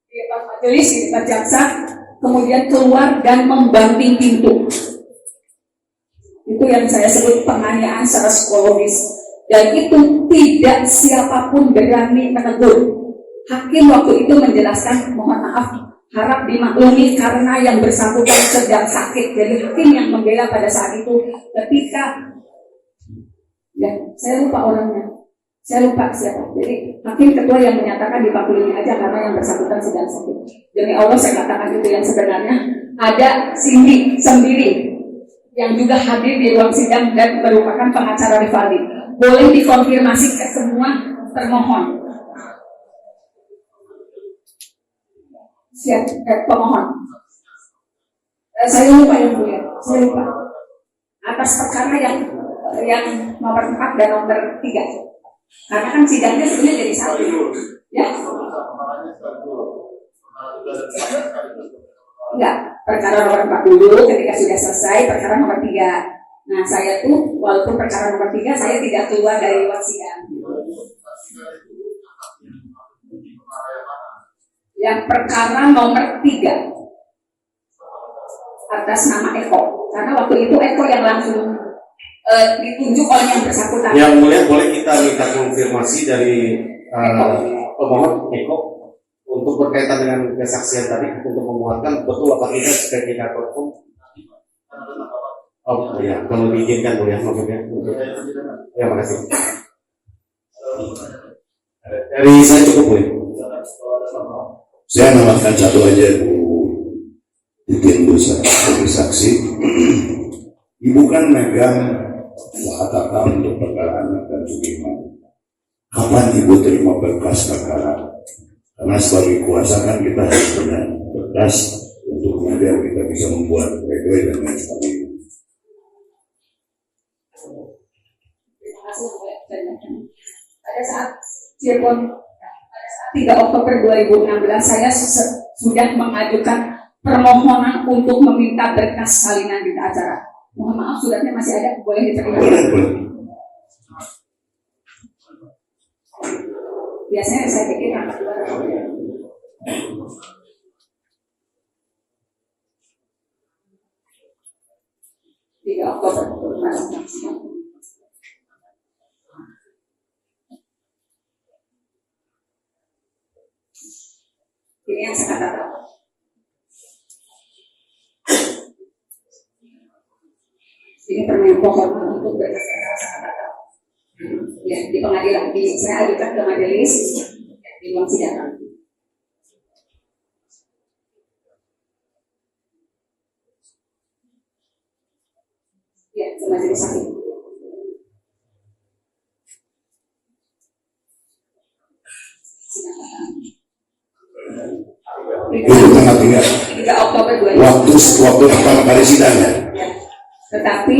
di depan majelis, di depan jaksa, kemudian keluar dan membanting pintu. Itu yang saya sebut penganiayaan secara psikologis, dan itu tidak siapapun berani menegur. Hakim waktu itu menjelaskan, mohon maaf, harap dimaklumi karena yang bersangkutan sedang sakit. Jadi hakim yang membela pada saat itu ketika, ya saya lupa orangnya, saya lupa siapa. Jadi hakim ketua yang menyatakan dimaklumi aja karena yang bersangkutan sedang sakit. Demi Allah saya katakan itu yang sebenarnya. Ada Cindy sendiri yang juga hadir di ruang sidang dan merupakan pengacara Rivaldi. Boleh dikonfirmasi ke semua termohon. Siap, pemohon. Saya lupa yang mulia, saya lupa. Atas perkara yang nomor 4 dan nomor 3. Karena kan sidangnya sebenarnya jadi satu. Ya? Enggak, perkara nomor 4 dulu ketika sudah selesai, perkara nomor 3. Nah, saya tuh walaupun perkara nomor 3 saya tidak keluar dari ruang sidang. Yang perkara nomor 3 atas nama Eko, karena waktu itu Eko yang langsung ditunjuk oleh yang bersangkutan. Yang mulia, boleh kita minta konfirmasi dari pemohon Eko untuk berkaitan dengan kesaksian tadi untuk memuatkan betul apa tidak verifikator hukum. Oh ya, kalau diizinkan boleh maksudnya. Ya, makasih. Dari saya cukup boleh. Saya menambahkan satu aja Bu Titin Bu sebagai saksi. Ibu kan megang harta untuk perkara anak dan Sudirman. Kapan ibu terima berkas perkara? Karena sebagai kuasa kan kita harus punya berkas untuk kemudian kita bisa membuat pledoi dan lain sebagainya. Terima kasih pada saat Cirebon pada saat 3 Oktober 2016 saya sudah mengajukan permohonan untuk meminta berkas salinan berita acara. Mohon maaf suratnya masih ada, boleh diterima? Boleh. Biasanya saya pikir angkat 3 Oktober 2016. Ini yang saya katakan. Ini permen pohon untuk berkas saya katakan. Ya, di pengadilan, saya ajukan ke majelis di ruang sidang. Ya, ke majelis hakim. Itu tanggal 3 Oktober 2020. waktu pertama kali sidangnya. Ya. Tetapi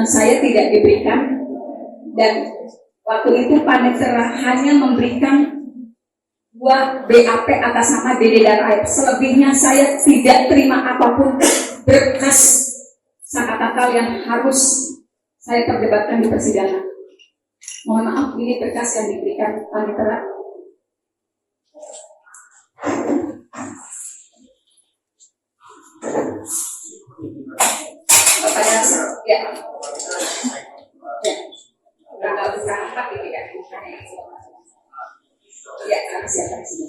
saya tidak diberikan, dan waktu itu panitera hanya memberikan 2 BAP atas nama Dede dan Aib. Selebihnya saya tidak terima apapun berkas sakatakal yang harus saya perdebatkan di persidangan. Mohon maaf, ini berkas yang diberikan panitera. Ya. Ya, siapa di sini?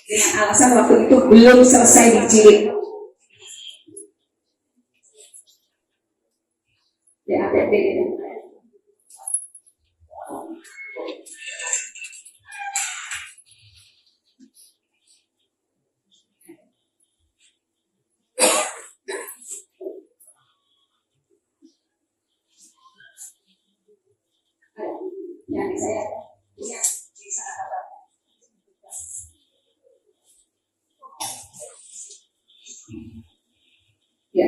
Dengan alasan waktu itu belum selesai dijilid. Ya, APD. Yang saya lihat di sana ya.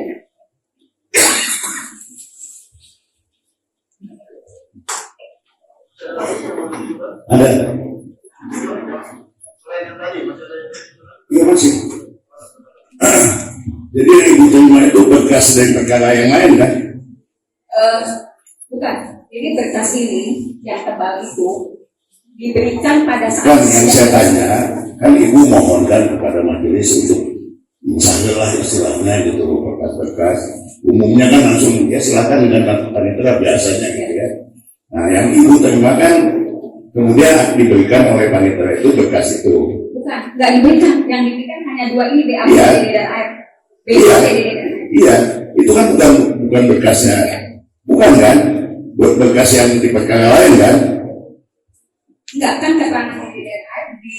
Ada? Iya masih. Jadi yang ibu terima itu berkas dari perkara yang lain kan? Bukan. Ini berkas ini yang tebal itu diberikan pada saat Kan yang saya tanya, kan ibu mohonkan kepada majelis untuk misalnya istilahnya gitu berkas-berkas. Umumnya kan langsung ya silakan dengan panitera biasanya gitu ya. Nah yang ibu terima kan kemudian diberikan oleh panitera itu berkas itu. Bukan, nggak diberikan. Yang diberikan hanya 2 ini, BAP Iya. dan AF. Iya, itu kan bukan berkasnya, bukan kan? Berkas yang di perkara lain kan? Enggak, kan keterangan DDR di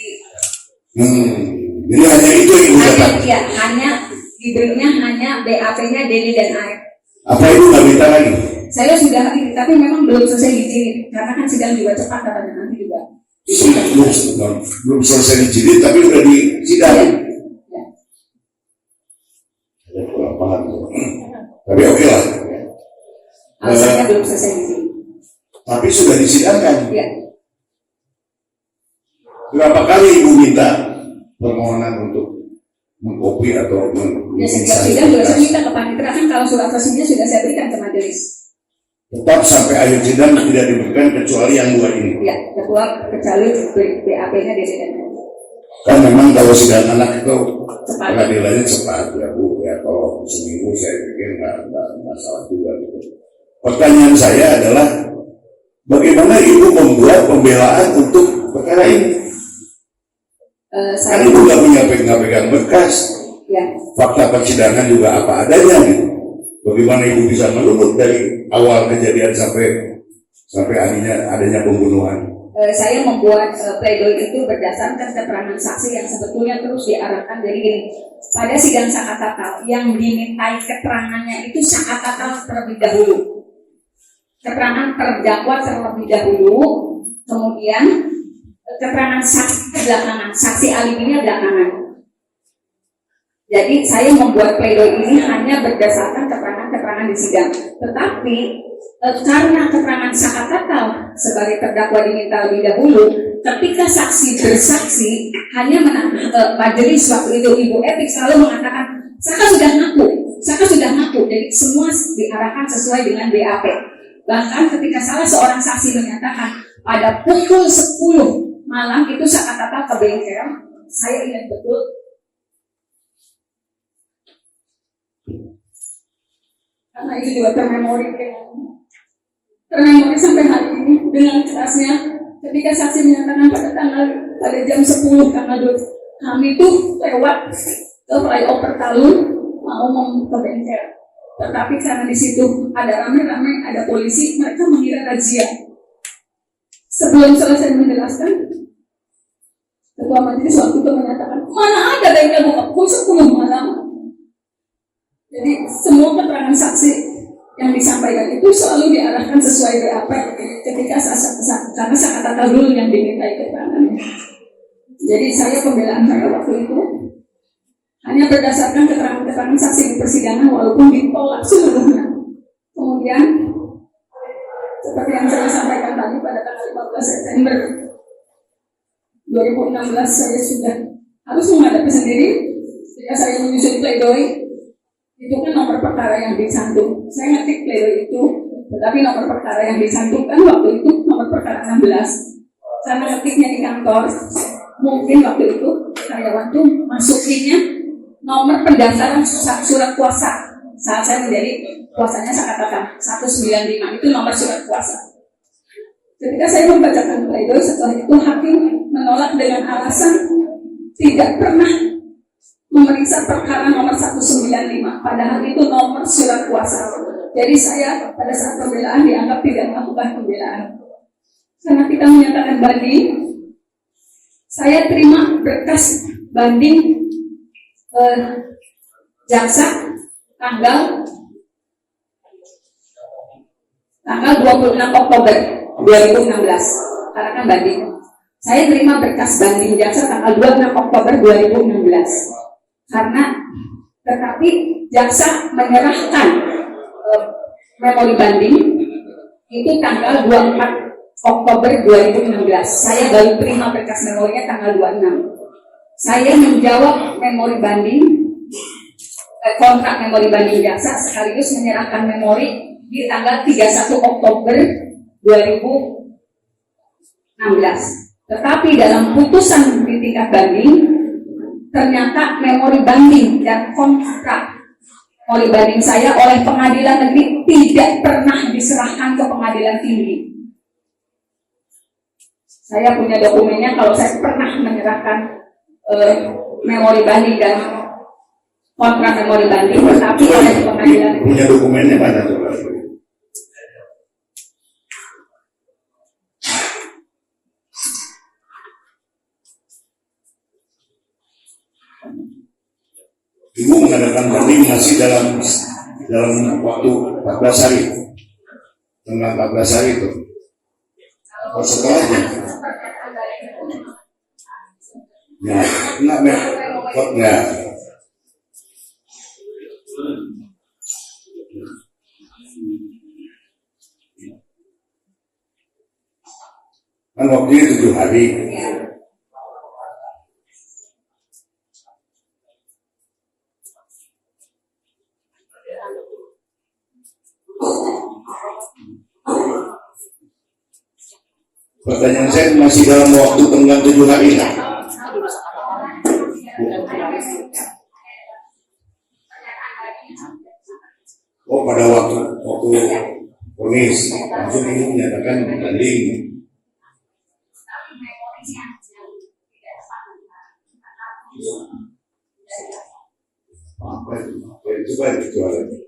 Jadi hanya itu yang ibu dapat. ya, hanya diberinya hanya BAP-nya Dede dan AF. Apa itu nggak minta lagi? Saya sudah ini, tapi memang belum selesai dijilid karena kan sidang juga cepat katanya nanti juga. Belum selesai dijilid tapi udah di sidang. Ya. Saya kurang paham. Tapi oke lah. Alasannya belum selesai dijilid. Tapi sudah disidangkan. Ya. Berapa kali ibu minta permohonan untuk mengkopi atau Ya, setiap sidang juga saya minta ke panitera, kan kalau surat resminya sudah saya berikan ke majelis. tetap sampai akhir sidang tidak diberikan kecuali yang 2 ini. Ya, kecuali BAP-nya Dede dan AF. Kan memang kalau sidang anak itu Cepat. pengadilannya cepat ya Bu ya, kalau seminggu saya pikir nggak masalah juga gitu. Pertanyaan saya adalah bagaimana ibu membuat pembelaan untuk perkara ini? Kan Saya ibu nggak pegang berkas, ya. fakta persidangan juga apa adanya gitu. Bagaimana ibu bisa melunut dari awal kejadian sampai adanya pembunuhan? saya membuat pledoi itu berdasarkan keterangan saksi yang sebetulnya terus diarahkan. Jadi gini, pada sidang saat tatal yang dimintai keterangannya itu saat tatal terlebih dahulu, keterangan terdakwa terlebih dahulu, kemudian keterangan saksi belakangan, saksi alibinya belakangan. Jadi saya membuat pledoi ini hanya berdasarkan keterangan-keterangan di sidang. Tetapi karena keterangan saat tatal sebagai terdakwa diminta lebih dahulu, ketika saksi bersaksi hanya majelis waktu itu Ibu Etik selalu mengatakan Saka sudah ngaku, jadi semua diarahkan sesuai dengan BAP. Bahkan ketika salah seorang saksi menyatakan pada pukul 10 malam itu saat tatal ke bengkel, saya ingat betul. Karena itu juga termemori sampai hari ini dengan kerasnya ketika saksi menyatakan pada jam 10 tanggal 2 kami itu lewat ke flyover Talun mau ke bengkel, tetapi karena di situ ada ramai-ramai, ada polisi, mereka mengira razia. Sebelum selesai menjelaskan, ketua majelis waktu itu menyatakan mana ada bengkel buka pukul 10 malam. Jadi semua keterangan saksi yang disampaikan itu selalu diarahkan sesuai BAP ketika karena saat tatal dulu yang dimintai keterangannya. Jadi saya pembelaan saya waktu itu hanya berdasarkan keterangan-keterangan saksi di persidangan walaupun ditolak seluruhnya. Kemudian seperti yang saya sampaikan tadi pada tanggal 15 September 2016 saya sudah harus menghadapi sendiri ketika saya menyusun pledoi. Itu kan nomor perkara yang dicantum. Saya ngetik pledoi itu, tetapi nomor perkara yang dicantumkan waktu itu nomor perkara 16. Karena ngetiknya di kantor, mungkin waktu itu karyawan tuh masukinnya nomor pendaftaran surat kuasa. Saat saya menjadi kuasanya saya katakan 195 itu nomor surat kuasa. Ketika saya membacakan pledoi, setelah itu hakim menolak dengan alasan tidak pernah memeriksa perkara nomor 195, padahal itu nomor surat kuasa. Jadi saya pada saat pembelaan dianggap tidak melakukan pembelaan. Karena kita menyatakan banding, saya terima berkas banding jaksa tanggal 26 Oktober 2016, karena kan banding. Saya terima berkas banding jaksa tanggal 26 Oktober 2016. Karena tetapi jaksa menyerahkan memori banding itu tanggal 24 Oktober 2016. Saya baru terima berkas memorinya tanggal 26. Saya menjawab memori banding, kontrak memori banding jaksa sekaligus menyerahkan memori di tanggal 31 Oktober 2016. Tetapi dalam putusan di tingkat banding ternyata memori banding dan kontrak memori banding saya oleh pengadilan negeri tidak pernah diserahkan ke pengadilan tinggi. Saya punya dokumennya kalau saya pernah menyerahkan memori banding dan kontrak memori banding, tetapi oleh pengadilan negeri. Punya dokumennya mana coba? Ibu mengadakan banding masih dalam waktu 14 hari, tengah 14 hari itu. Oh, setelahnya. Ya, enggak. Kan waktunya 7 hari. Pertanyaan saya masih dalam waktu tenggang 7 hari kan? Oh, pada waktu ponis langsung ini menyatakan banding. Apa itu? Coba lagi.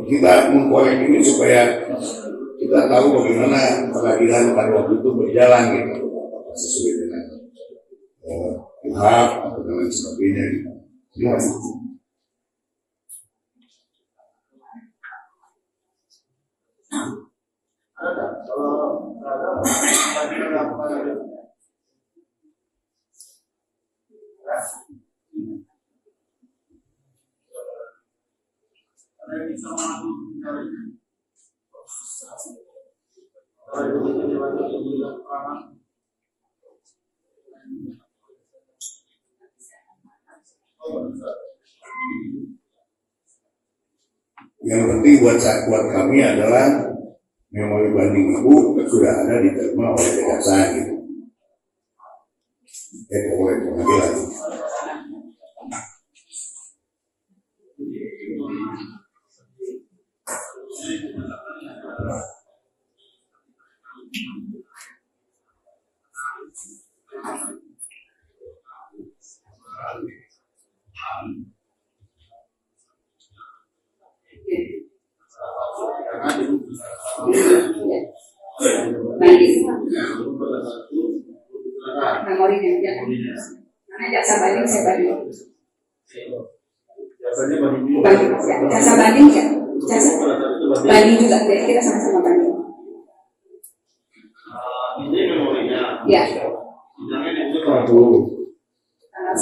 kita mengkorek ini supaya kita tahu bagaimana peradilan pada waktu itu berjalan gitu, sesuai dengan hak atau dengan sebagainya gitu. Ya. Ada kalau ada Yang penting buat kami adalah memori banding ibu sudah ada diterima oleh kejaksaan gitu. Oleh pengadilan. Memorinya ya. Karena jasa banding saya banding. Biasanya banding dulu. Ya, jasa banding ya. Jasa banding juga. Jadi kita sama-sama banding. Ini memorinya. Ya. Sidangnya dibuka tanggal 10. Tanggal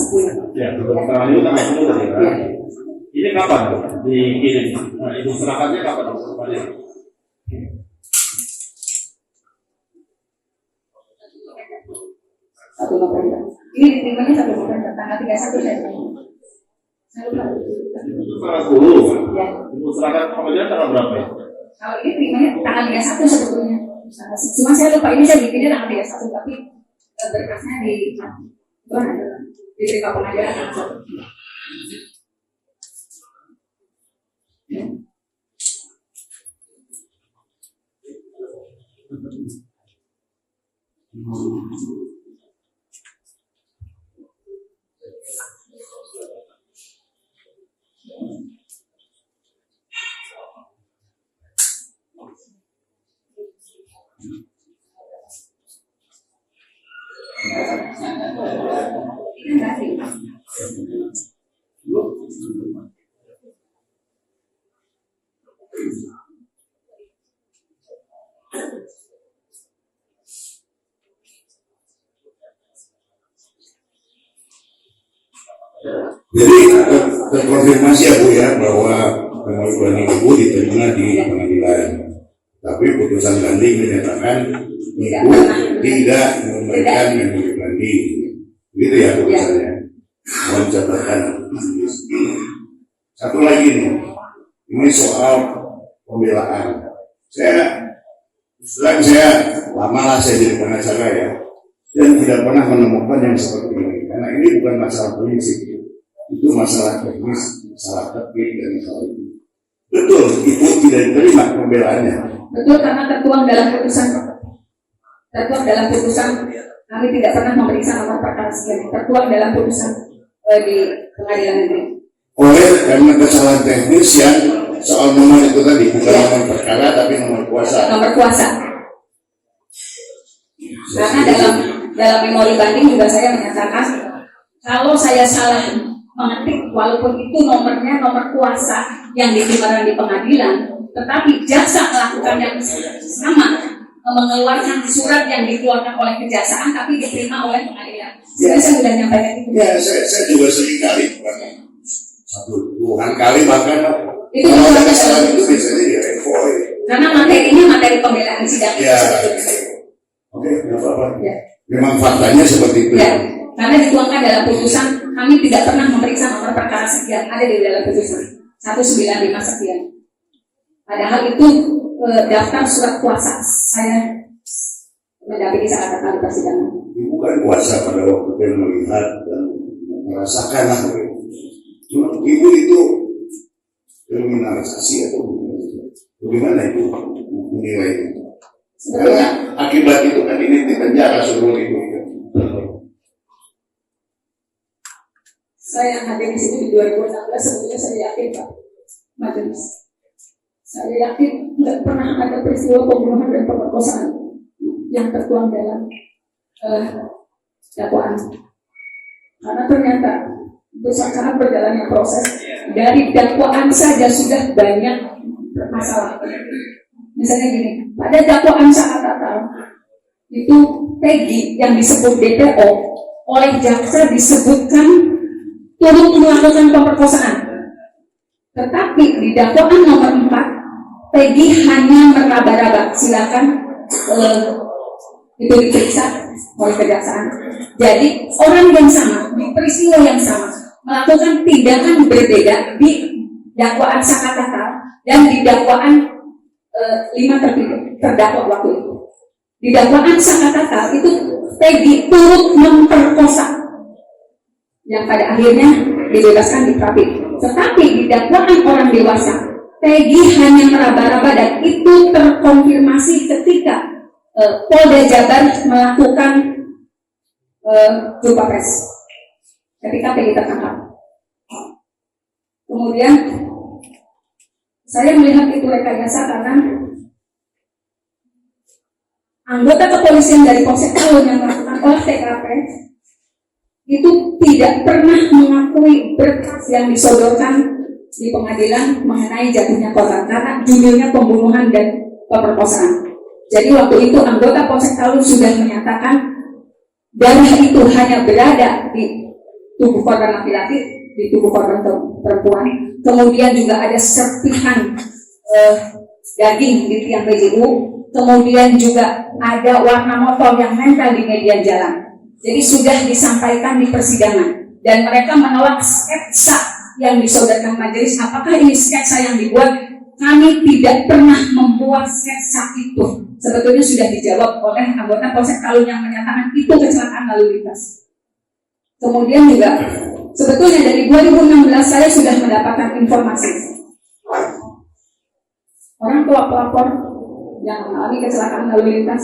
10. Ya, tanggal itu tanggal 10 tadi kan. Ini kapan dikirim? Nah, ibu serahkannya kapan? Satu November. Ini diterimanya 1 November. Tanggal 31 saya lupa. Saya lupa. Itu tanggal 10. Ya. Ibu serahkan pengadilan tanggal berapa ya? Kalau ini terimanya tanggal 31 sebetulnya. Cuma saya lupa ini saya bikinnya tanggal 31 tapi berkasnya diterima pengadilan tanggal 1. Jadi terkonfirmasi ya Bu ya bahwa memori banding ibu diterima di pengadilan. Tapi putusan banding menyatakan ibu tidak memberikan memori banding. Gitu ya putusannya. Mohon catatan. Satu lagi nih, ini soal pembelaan. Saya lama lah saya jadi pengacara ya, dan tidak pernah menemukan yang seperti ini. Karena ini bukan masalah prinsip, itu masalah teknis, masalah teknik dan masalah itu. Betul, ibu tidak diterima pembelaannya. Betul, karena tertuang dalam putusan kami tidak pernah memeriksa nomor perkara sekian. Tertuang dalam putusan di pengadilan negeri. Oleh karena kesalahan teknis yang soal nomor itu tadi bukan nomor perkara tapi nomor kuasa. Nomor kuasa. Karena dalam memori banding juga saya menyatakan kalau saya salah mengetik walaupun itu nomornya nomor kuasa yang diterima di pengadilan, tetapi jaksa melakukan yang sama, mengeluarkan surat yang dikeluarkan oleh kejaksaan tapi diterima oleh pengadilan. Jadi saya sudah menyampaikan itu. Ya, saya juga sering kali puluhan kali bahkan itu kalau ada kesalahan itu biasanya direvoi. Karena materinya materi pembelaan sidang. Ya. Oke, nggak apa-apa. Ya. Memang faktanya seperti itu. Ya. Karena dituangkan dalam putusan, kami tidak pernah memeriksa nomor perkara sekian, ada di dalam putusan 195 sekian. Padahal itu daftar surat kuasa saya mendampingi saat kali persidangan. Ibu kan kuasa pada waktu dia melihat dan merasakan lah. Ibu itu kriminalisasi atau bagaimana itu menilai itu? Karena akibat itu kan ini di penjara seluruh ibu. Saya hadir di sini di 2016 sebetulnya saya yakin Pak majelis Saya yakin nggak pernah ada peristiwa pembunuhan dan pemerkosaan yang tertuang dalam dakwaan. Karena ternyata itu saat berjalannya proses dari dakwaan saja sudah banyak masalah. Misalnya gini, pada dakwaan saat itu Peggy yang disebut DPO oleh jaksa disebutkan turut melakukan pemerkosaan. Tetapi di dakwaan nomor 4 Peggy hanya meraba-raba. Silakan itu diperiksa oleh kejaksaan. Jadi orang yang sama di peristiwa yang sama melakukan tindakan berbeda di dakwaan Sakatatal dan di dakwaan 5 terdakwa waktu itu. Di dakwaan Sakatatal itu Peggy turut memperkosa yang pada akhirnya dibebaskan di Prapi. Tetapi di dakwaan orang dewasa Peggy hanya meraba-raba dan itu terkonfirmasi ketika Polda Jabar melakukan jumpa pers ketika Peggy tertangkap. Kemudian saya melihat itu rekayasa karena anggota kepolisian dari Polsek Talun yang melakukan olah TKP itu tidak pernah mengakui berkas yang disodorkan di pengadilan mengenai jatuhnya korban karena judulnya pembunuhan dan pemerkosaan. Jadi waktu itu anggota Polsek Talun sudah menyatakan darah itu hanya berada di tubuh korban laki-laki, di tubuh korban perempuan. Kemudian juga ada serpihan daging di tiang PJU. Kemudian juga ada warna motor yang nempel di median jalan. Jadi sudah disampaikan di persidangan dan mereka menolak sketsa yang disodorkan majelis. Apakah ini sketsa yang dibuat? Kami tidak pernah membuat sketsa itu. Sebetulnya sudah dijawab oleh anggota Polsek Talun yang menyatakan itu kecelakaan lalu lintas. Kemudian juga sebetulnya dari 2016 saya sudah mendapatkan informasi orang tua pelapor yang mengalami kecelakaan lalu lintas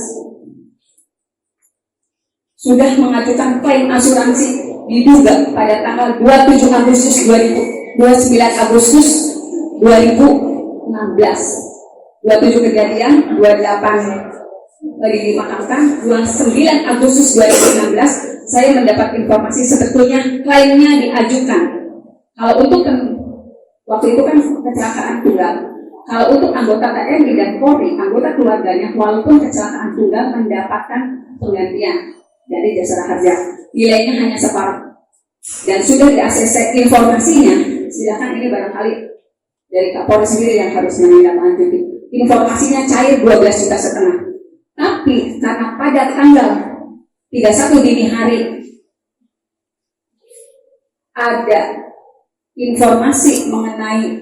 sudah mengajukan klaim asuransi diduga pada tanggal 27 Agustus 29 Agustus 2016. 27 kejadian, 28 lagi dimakamkan, 29 Agustus 2016 saya mendapat informasi sebetulnya klaimnya diajukan. Kalau untuk waktu itu kan kecelakaan tunggal. Kalau untuk anggota TNI dan Polri, anggota keluarganya walaupun kecelakaan tunggal mendapatkan penggantian dari jasara harja. Nilainya hanya separuh. Dan sudah di ACC informasinya, silakan ini barangkali dari Kapolri sendiri yang harus menindaklanjuti. Informasinya cair 12,5 juta. Tapi karena pada tanggal 31 dini hari ada informasi mengenai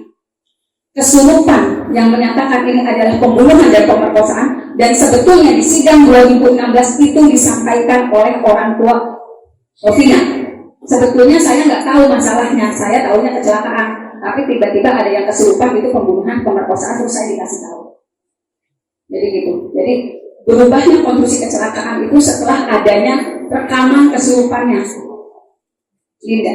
kesurupan yang menyatakan ini adalah pembunuhan dan pemerkosaan, dan sebetulnya di sidang 2016 itu disampaikan oleh orang tua Vina. Sebetulnya saya nggak tahu masalahnya, saya tahunya kecelakaan, tapi tiba-tiba ada yang kesurupan itu pembunuhan, pemerkosaan, terus saya dikasih tahu. Jadi gitu. Jadi berubahnya konstruksi kecelakaan itu setelah adanya rekaman kesurupannya Linda.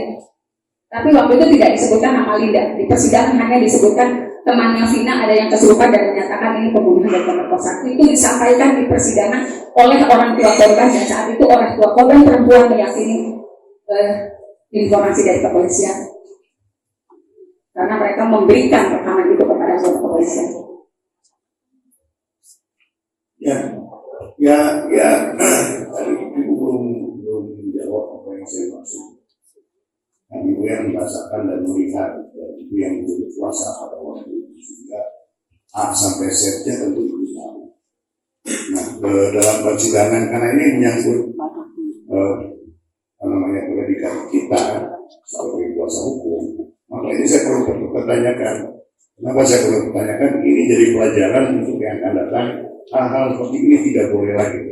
Tapi waktu itu tidak disebutkan nama Linda. Di persidangan hanya disebutkan temannya Vina ada yang kesurupan dan menyatakan ini pembunuhan dan pemerkosaan. Itu disampaikan di persidangan oleh orang tua korban, dan saat itu orang tua korban perempuan meyakini informasi dari kepolisian karena mereka memberikan rekaman itu kepada kepolisian. Tadi Ibu belum menjawab apa yang saya maksud. Ibu yang merasakan dan melihat, Ibu yang berkuasa pada waktu itu sehingga A sampai Z-nya tentu Ibu tahu. Nah, dalam persidangan karena ini menyangkut predikat kita sebagai kuasa hukum, maka ini saya perlu pertanyakan. Kenapa saya perlu pertanyakan? Ini jadi pelajaran untuk yang akan datang. Hal-hal seperti ini tidak boleh lagi.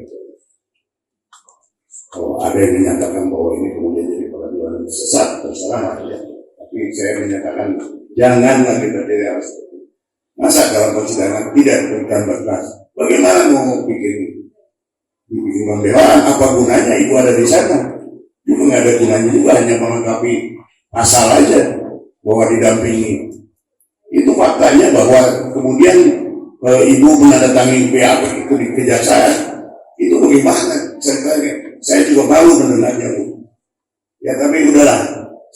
Kalau ada yang menyatakan bahwa ini kemudian jadi peradilan sesat, terserah ya. Tapi saya menyatakan janganlah kita jadi harus. Masa dalam persidangan tidak diberikan berkas? Bagaimana mau bikin pembelaan? Apa gunanya Ibu ada di sana? Itu nggak ada gunanya juga, hanya melengkapi pasal aja bahwa didampingi. Itu faktanya bahwa kemudian ibu menandatangani PAP itu di kejaksaan, itu bagaimana ceritanya? Saya juga baru mendengarnya, Bu. Ya tapi udahlah,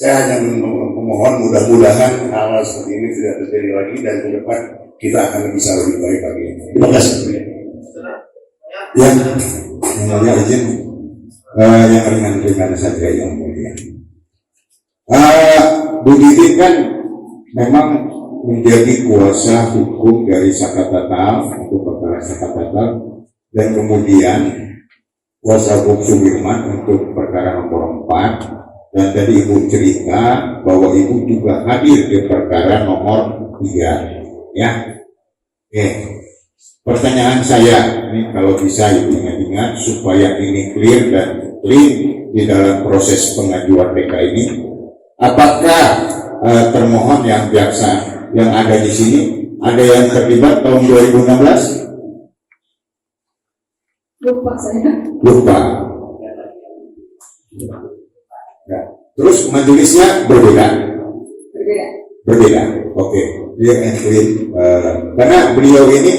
saya hanya memohon mudah-mudahan hal seperti ini tidak terjadi lagi dan ke depan kita akan bisa lebih baik lagi. Terima kasih. Ya, yang mulia izin yang ringan-ringan saja yang mulia. Bu Titin kan memang menjadi kuasa hukum dari Sakat Tatal untuk perkara Sakat Tatal, dan kemudian kuasa hukum Sudirman untuk perkara nomor 4. Dan tadi Ibu cerita bahwa Ibu juga hadir di perkara nomor 3, ya. Oke. Pertanyaan saya, ini kalau bisa Ibu ingat-ingat supaya ini clear dan clean di dalam proses pengajuan PK ini. Apakah termohon yang jaksa yang ada di sini ada yang terlibat tahun 2016? Lupa saya. Lupa. Ya. Terus majelisnya berbeda. Berbeda. Oke. Clear and clean. Karena beliau ini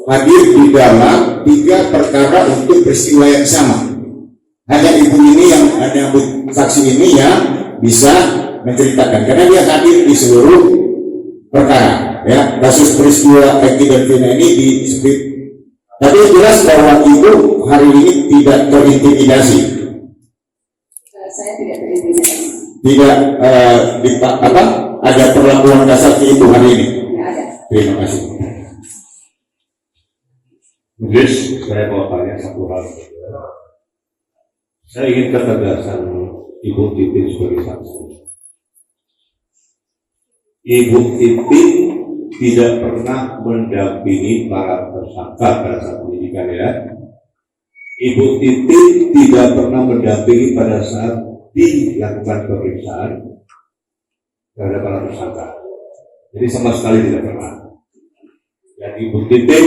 hadir di dalam 3 perkara untuk peristiwa yang sama. Hanya ibu ini yang hanya saksi ini yang bisa menceritakan, karena dia hadir di seluruh perkara. Ya, kasus peristiwa Eki dan Vina ini disebut. Tapi jelas bahwa ibu hari ini tidak terintimidasi. Saya tidak terintimidasi. Tidak ada perlakuan kasar ke ibu hari ini. Tidak ada. Terima kasih. Majelis, saya mau tanya satu hal. Saya ingin ketegasan Ibu Titin sebagai saksi. Ibu Titin tidak pernah mendampingi para tersangka pada saat penyidikan, ya. Ibu Titin tidak pernah mendampingi pada saat dilakukan pemeriksaan terhadap para tersangka. Jadi sama sekali tidak pernah. Dan Ibu Titin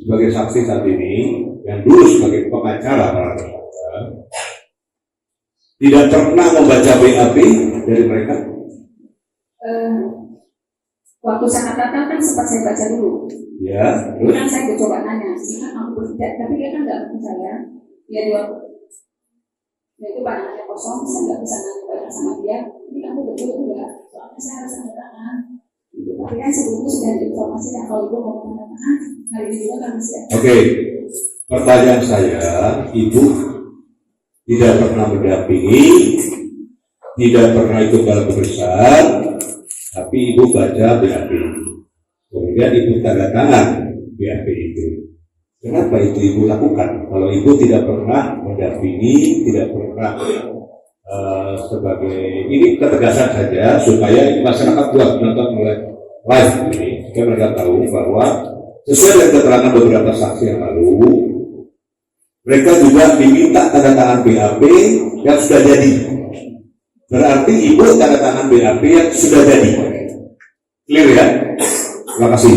sebagai saksi saat ini, yang dulu sebagai pengacara para tersangka, tidak pernah membaca BAP dari mereka. Waktu sangat datang kan sempat saya baca dulu. Ya, Terus kan saya coba nanya, sehingga aku tidak, tapi dia kan nggak percaya. Dia dua, dia itu pandangannya kosong, saya nggak bisa nanya banyak sama dia. Ini kamu betul enggak? Soalnya saya harus tanda tangan. Tapi kan sebelumnya sudah ada informasi yang kalau ibu mau tanda tangan, hari ini juga kan masih ada. Oke. Pertanyaan saya, Ibu tidak pernah mendampingi, tidak pernah ikut dalam pemeriksaan, tapi Ibu baca BAP. Kemudian Ibu tanda tangan BAP itu. Kenapa itu Ibu lakukan? Kalau Ibu tidak pernah mendampingi, tidak pernah sebagai, ini ketegasan saja supaya masyarakat buat menonton mulai live ini, supaya mereka tahu bahwa sesuai dengan keterangan beberapa saksi yang lalu, mereka juga diminta tanda tangan BAP yang sudah jadi. Berarti Ibu tanda tangan BAP yang sudah jadi. Clear ya? Terima kasih.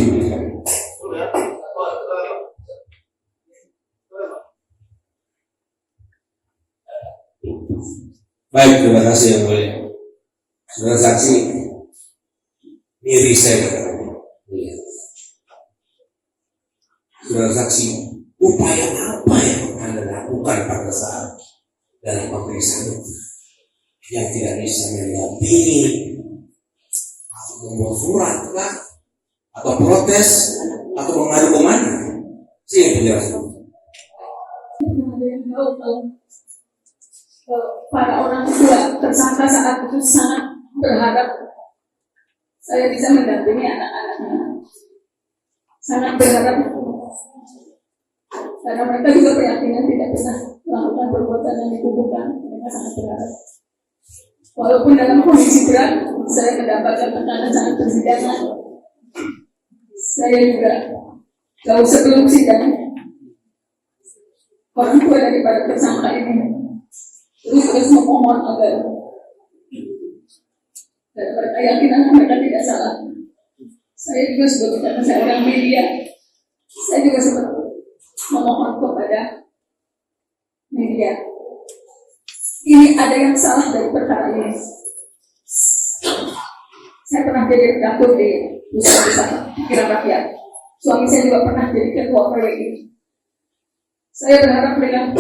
Baik, terima kasih yang mulia. Saudara saksi, miris saya. Saudara saksi, upaya apa yang Anda lakukan pada saat dalam pemeriksaan itu yang tidak bisa mendampingi atau membuat surat kah, atau protes atau mengadu kemana? Saya penjelasan. Para orang tua tersangka saat itu sangat berharap saya bisa mendampingi anak-anaknya. Sangat berharap karena mereka juga keyakinan tidak pernah melakukan perbuatan yang dituduhkan. Mereka sangat berharap. Walaupun dalam kondisi berat, saya mendapatkan tekanan sangat persidangan. Saya juga jauh sebelum sidang, orang tua daripada tersangka ini terus memohon agar dapat keyakinan mereka tidak salah. Saya juga sebagai karena saya orang media, saya juga sempat memohon kepada media. Ini ada yang salah dari perkara ini. Saya pernah jadi redaktur di Pusat Pikiran Rakyat. Suami saya juga pernah jadi ketua PWI. Saya berharap dengan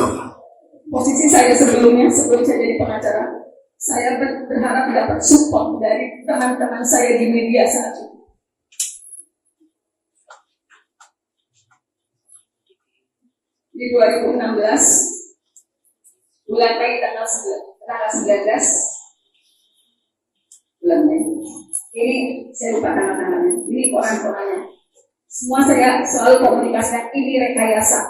posisi saya sebelum saya jadi pengacara, saya berharap dapat support dari teman-teman saya di media saat itu. Di 2016 bulan Mei tanggal 19 bulan Mei. Ini saya lupa tanggal-tanggalnya. Ini koran-korannya. Semua saya selalu komunikasikan ini rekayasa.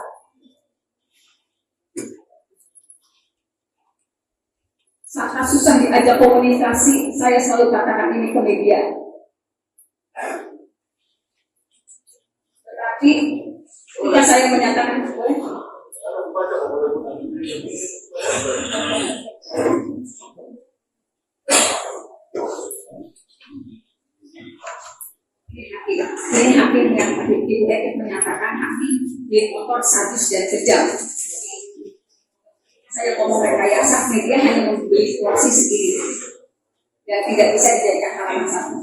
Saat susah diajak komunikasi, saya selalu katakan ini ke media. Tetapi ketika saya menyatakan ini hakim yang menyatakan hakim di motor sadis dan kejam. Saya ngomong rekayasa, media hanya membeli situasi segini dan tidak bisa dijadikan halaman satu.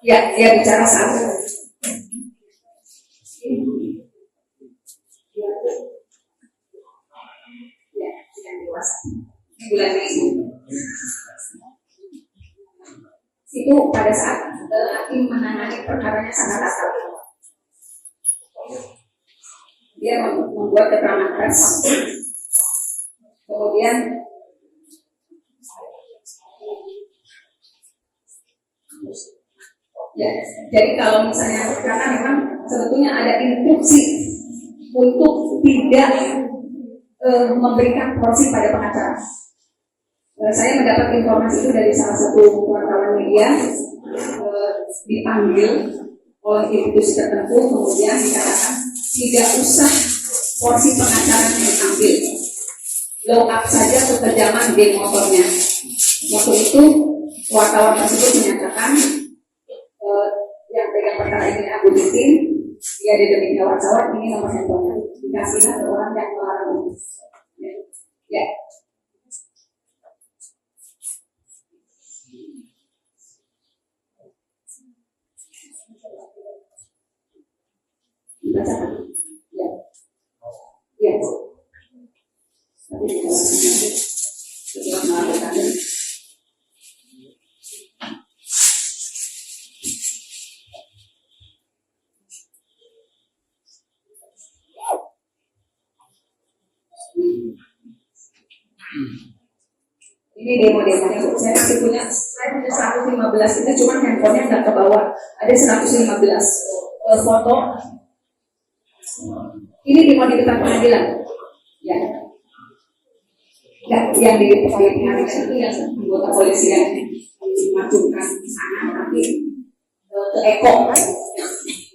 Ya, dia bicara satu. Ya, yang dewasa. Bulan Mei itu pada saat hakim menangani perkaranya sangat akal. Dia membuat keterangan pers. Kemudian ya, jadi kalau misalnya karena memang sebetulnya ada instruksi untuk tidak memberikan porsi pada pengacara. Saya mendapat informasi itu dari salah satu wartawan media, dipanggil oleh institusi tertentu, kemudian dikatakan tidak usah porsi pengacara yang diambil, blow up saja kekejaman geng motornya. Waktu itu wartawan tersebut menyatakan yang pegang perkara ini Abu Titin, dia ada demi wartawan, ini nomor handphonenya, dikasih ke orang yang melarang. Ya. Dibacakan. Ya. Ya. Tapi setelah melakukan ini demo-demonya Bu. Saya punya 115 itu, cuma handphonenya nggak ke bawah. Ada 115 foto. Ini demo di depan pengadilan. Ya. Yang di pengadilan itu yang anggota polisi yang dimajukan ke sana, tapi ke Eko.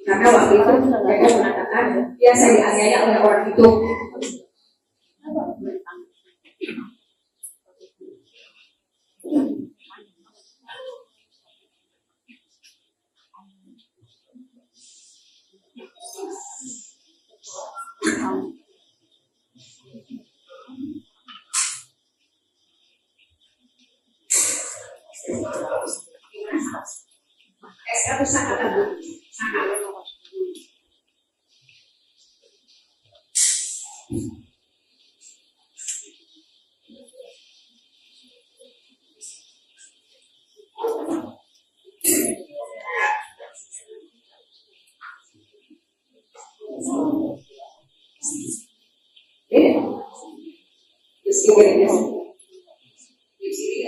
Karena waktu itu Eko mengatakan, ya saya dianiaya oleh orang itu. SK itu sangat bagus, sangat. Di sini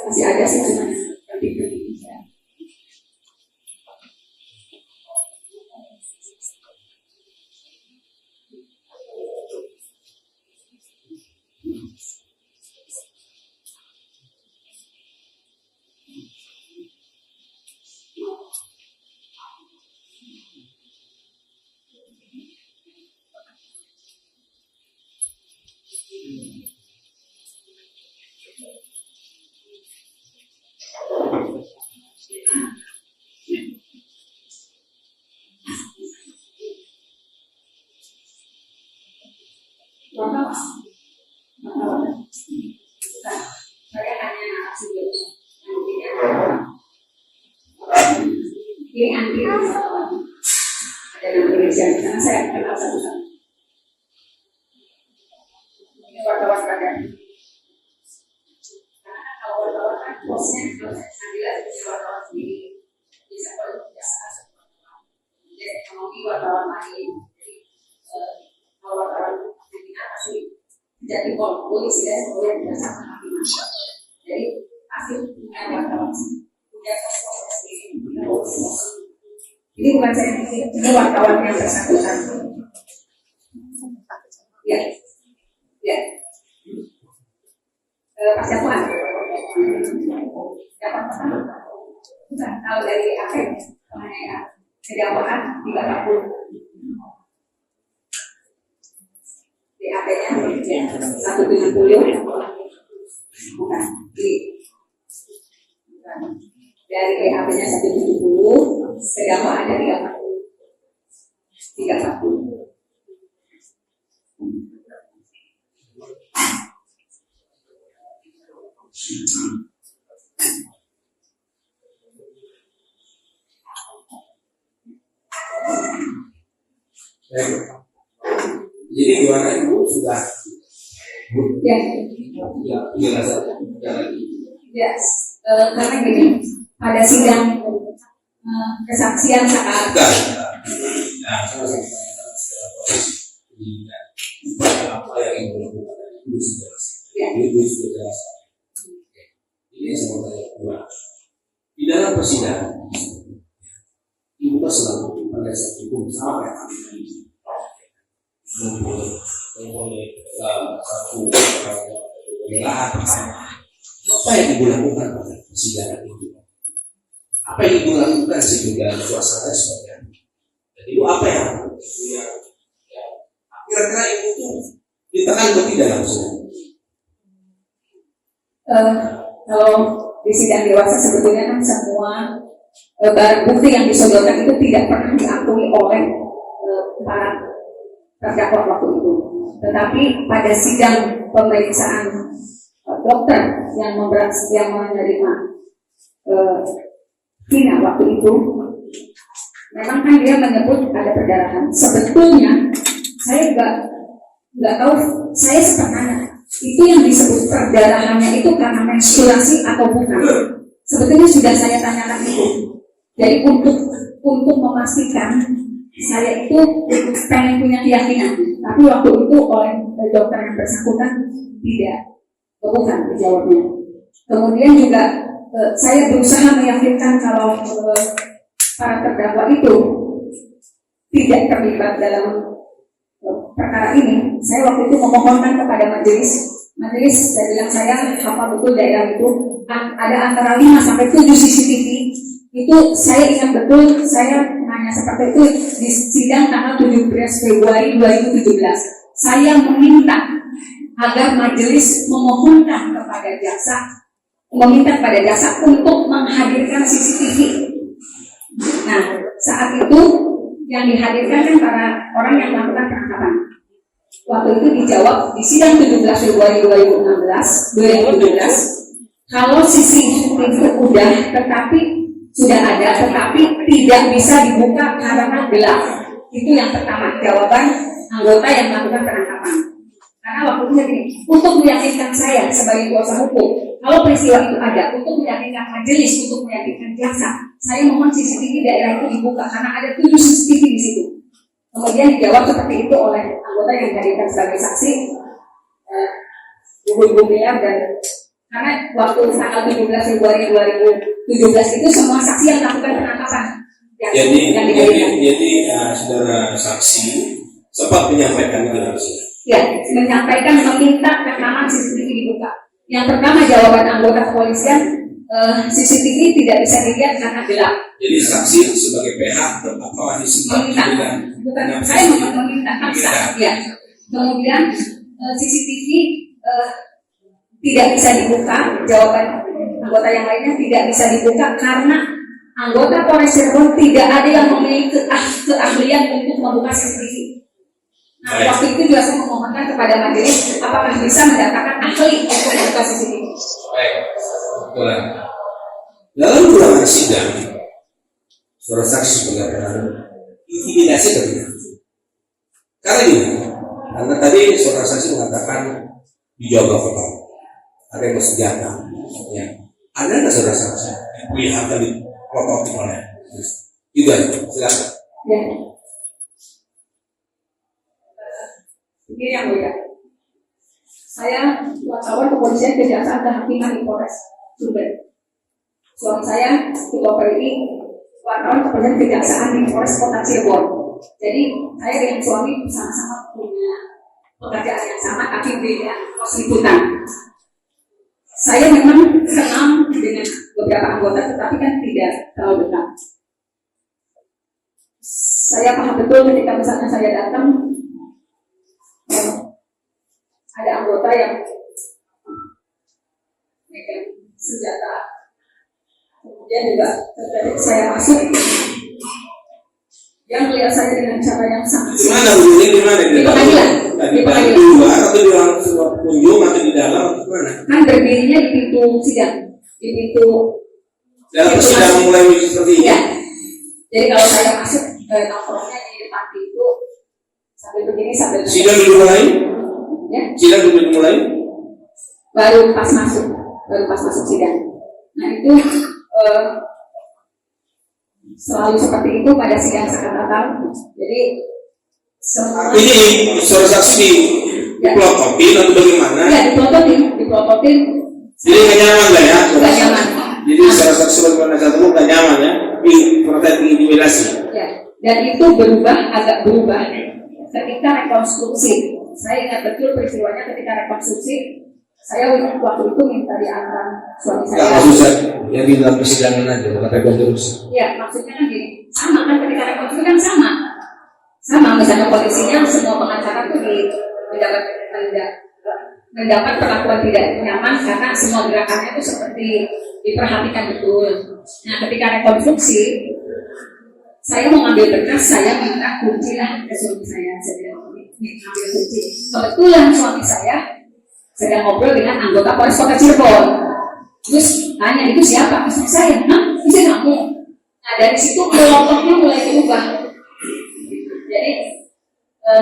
masih ada sih, cuma penting-penting ya. Saya hanya narasi Ini anti ada nama Indonesia karena saya kenal satu-satu. Ini wartawan kadang. Karena kalau wartawan kan bosnya kalau saya sambil jadi wartawan sendiri bisa kalau biasa. Jadi ekonomi wartawan lain. Jadi kalau wartawan ini pasti jadi polisi dan kemudian tidak sama hakim. Jadi pasti punya wartawan punya sosok sendiri. Ini bukan saya pikir, ini wartawan yang bersangkutan. Ya, ya. Pak Jamuan, dapat pertama. Bukan, kalau dari apa? Penganiayaan, kedakwaan 30. DAP-nya 170. Bukan, ini. Dari BAP-nya 170, kedakwaan ada 30. Jadi gimana Ibu sudah? Ya. Yes. Karena gini, pada sidang kesaksian saat apa yang Ibu lakukan Ibu sudah jelas. Ini saya mau tanya kedua. Di dalam persidangan, Ibu kan selalu penasihat hukum sama kayak kami. Mempunyai satu pembelaan bersama. Apa yang Ibu lakukan pada persidangan itu? Apa yang Ibu lakukan sehingga suasana seperti apa? Dan Ibu apa yang kira-kira Ibu itu ditekan atau tidak dalam persidangan? Kalau di sidang dewasa sebetulnya kan semua barang bukti yang disodorkan itu tidak pernah diakui oleh para terdakwa waktu itu. Tetapi pada sidang pemeriksaan dokter yang menerima Vina waktu itu, memang kan dia menyebut ada perdarahan. Sebetulnya saya nggak tahu, saya sempat nanya, itu yang disebut perdarahannya itu karena menstruasi atau bukan? Sebetulnya sudah saya tanyakan itu. Jadi untuk memastikan, saya itu pengen punya keyakinan, tapi waktu itu oleh dokter yang bersangkutan tidak, bukan dijawabnya. Kemudian juga saya berusaha meyakinkan kalau para terdakwa itu tidak terlibat dalam perkara ini. Saya waktu itu memohonkan kepada majelis, saya bilang saya hafal betul daerah itu ada antara 5 sampai 7 CCTV. Itu saya ingat betul, saya nanya seperti itu di sidang tanggal 17 Februari 2017. Saya meminta agar majelis meminta kepada jaksa untuk menghadirkan CCTV. Nah, saat itu yang dihadirkan kan para orang yang melakukan penangkapan. Waktu itu dijawab di sidang 17 Februari 2017, kalau CCTV udah sudah ada, tetapi tidak bisa dibuka karena gelap. Itu yang pertama, jawaban anggota yang melakukan penangkapan. Karena waktu itu gini, untuk meyakinkan saya sebagai kuasa hukum, kalau peristiwa itu ada, untuk meyakinkan majelis, untuk meyakinkan jaksa, saya mohon CCTV daerah itu dibuka karena ada 7 CCTV di situ. Kemudian dijawab seperti itu oleh anggota yang dihadirkan sebagai saksi, Ibu Mia, dan karena waktu tanggal 17 Februari 2017 itu semua saksi yang melakukan penangkapan. Jadi saudara saksi sempat menyampaikan itu dalam sidang. Ya, menyampaikan meminta rekaman CCTV dibuka. Yang pertama jawaban anggota kepolisian, CCTV tidak bisa dilihat karena gelap. Jadi saksi sebagai pihak apakah Meminta, bukan saya meminta paksa. Ya. Kemudian CCTV tidak bisa dibuka. Jawaban anggota yang lainnya tidak bisa dibuka karena anggota Polres Cirebon tidak ada yang memiliki keahlian untuk membuka CCTV. Nah, waktu itu juga saya memohonkan kepada majelis apakah bisa mendatangkan ahli untuk membuka CCTV. Baik, boleh. Dalam ruangan sidang, saudara saksi mengatakan intimidasi atau tidak? Karena ini, karena tadi saudara saksi mengatakan dijaga ketat, ada yang bersenjata, ya. Ada nggak saudara saksi melihat tadi protokol oleh itu aja, silakan. Ya. Begini yang mulia, saya wartawan kepolisian kejaksaan dan hakiman di Polres Sumber. Suami saya ketua PWI, wartawan kepolisian kejaksaan di Polres Kota Cirebon. Jadi saya dengan suami sama-sama punya pekerjaan yang sama, tapi beda pos liputan. Saya memang kenal dengan beberapa anggota, tetapi kan tidak terlalu dekat. Saya paham betul ketika misalnya saya datang, ada anggota yang megang senjata, kemudian juga ketika saya masuk, yang melihat saya dengan cara yang sangat Di mana hubungannya di mana? di pengadilan, Di luar atau di ruang kunjung atau di dalam atau di mana? kan berdirinya di pintu sidang, di pintu Dalam persidangan mulai seperti ini. ya. Jadi kalau saya masuk nongkrongnya di depan pintu sambil begini sambil Sidang dulu mulai? ya, Sidang dulu mulai? baru pas masuk sidang. Nah itu selalu seperti itu pada sidang sekretariat. Jadi semua Ini saudara saksi dipelototin atau bagaimana? ya dipelototin Jadi nggak nyaman lah ya? nggak nyaman. Jadi saudara saksi bagaimana satu nggak nyaman ya? Di protes intimidasi. Ya, dan itu agak berubah ketika rekonstruksi. Saya ingat betul peristiwanya ketika rekonstruksi. Saya waktu itu minta diantar suami Nggak saya. susah yang di dalam persidangan aja, kata terus. Ya, maksudnya kan gini, sama kan ketika rekonstruksi kan sama. Misalnya polisinya semua pengacara tuh mendapat perlakuan tidak nyaman karena semua gerakannya itu seperti diperhatikan betul. Nah, ketika rekonstruksi, saya mau ngambil berkas, saya minta kunci lah ke suami saya. Saya bilang, ini ambil kunci. Kebetulan suami saya sedang ngobrol dengan anggota Polres Kota Cirebon. Terus tanya, itu siapa? Istri saya. Hah? Istri kamu? Nah, dari situ kelompoknya mulai berubah. Jadi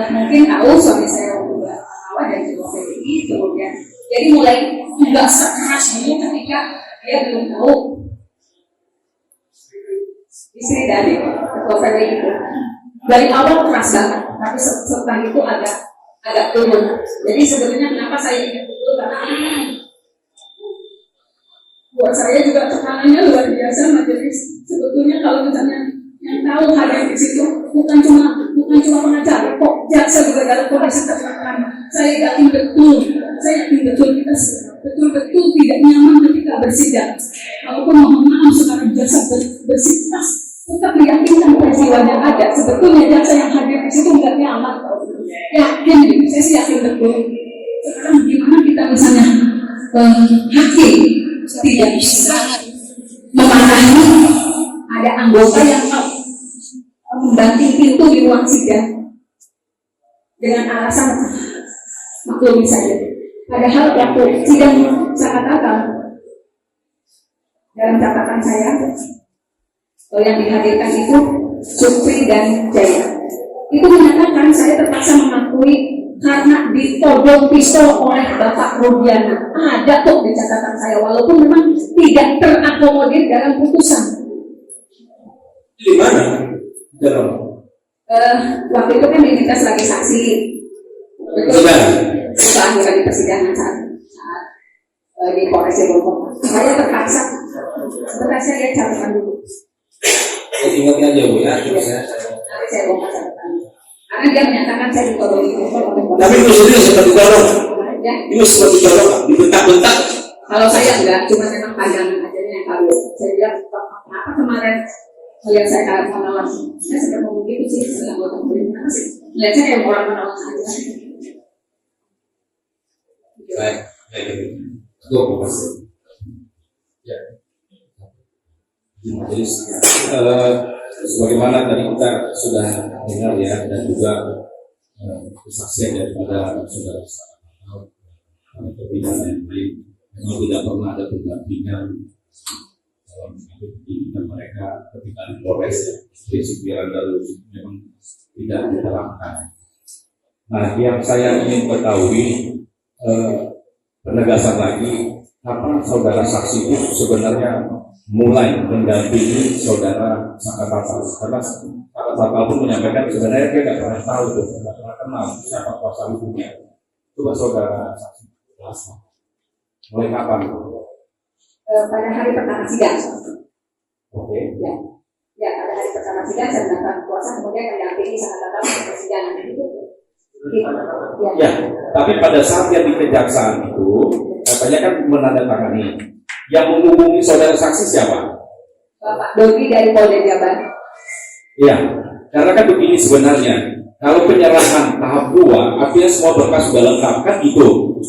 mungkin tahu suami saya juga awal dari Jawa PWI, kemudian jadi mulai nggak sekeras dulu ketika dia belum tahu istri dari ketua PWI itu. Dari awal keras banget, tapi setelah itu agak turun. Jadi sebenarnya kenapa saya ingin turun karena buat saya juga tekanannya luar biasa majelis. Sebetulnya kalau misalnya yang tahu hadir di situ bukan cuma pengacara, kok jaksa juga dalam kondisi tertekan. Saya yakin betul kita betul tidak nyaman ketika bersidang. Walaupun mohon maaf sekarang jaksa bersikeras tetap meyakinkan peristiwanya ada. Sebetulnya jaksa yang hadir di situ nggak nyaman. Yakin, saya sih yakin betul. Sekarang gimana kita misalnya hakim tidak bisa memarahi ada anggota yang membanting pintu di ruang sidang dengan alasan maklumi saja. Padahal waktu sidang Sakatata dalam catatan saya yang dihadirkan itu Supri dan Jaya itu menyatakan saya terpaksa mengakui karena ditodong pistol oleh Bapak Rudiana. Ada kok di catatan saya walaupun memang tidak terakomodir dalam putusan. Di mana? Dalam. Waktu itu kan diminta sebagai saksi. Betul. Bukan di persidangan saat di Polres Cirebon. Saya terpaksa. Sebentar saya lihat catatan dulu. Ingatnya aja Bu ya. Nanti saya bongkar catatan. Karena dia menyatakan saya ditodong pistol oleh Bapak. Tapi itu sendiri seperti dorong. Ya. Ini seperti dorong, dibentak-bentak. Kalau saya enggak, cuma memang pandangan aja yang kalau saya bilang kenapa kemarin melihat saya kalah menolak, saya sudah ngomong gitu sih, saya nggak tahu bagaimana sih. Melihat saya kayak orang menolak saja. Baik, cukup pasti. Ya. Jadi sebagaimana tadi kita sudah dengar ya dan juga kesaksian daripada saudara terpidana yang lain, memang tidak pernah ada pendampingan seorang pendidikan mereka ketika di Polres prinsip Pirandarus memang tidak diterapkan. Nah, yang saya ingin ketahui penegasan lagi, kapan saudara saksi itu sebenarnya mulai mendampingi saudara Sakatatal? Karena Sakatatal pun menyampaikan sebenarnya dia tidak pernah tahu tuh, tidak pernah kenal siapa kuasa hukumnya. Coba saudara saksi jelaskan. Mulai kapan? Pada hari pertama sidang. Oke. Ya, pada hari pertama sidang saya mendapatkan kuasa, kemudian mendampingi Sakatatal sampai persidangan itu. Ya, tapi pada saat yang di kejaksaan itu katanya kan menandatangani. Yang menghubungi saudara saksi siapa? Bapak Dogi dari Polda Jabar. Iya, karena kan begini sebenarnya. Kalau penyerahan tahap 2, artinya semua berkas sudah lengkap kan itu.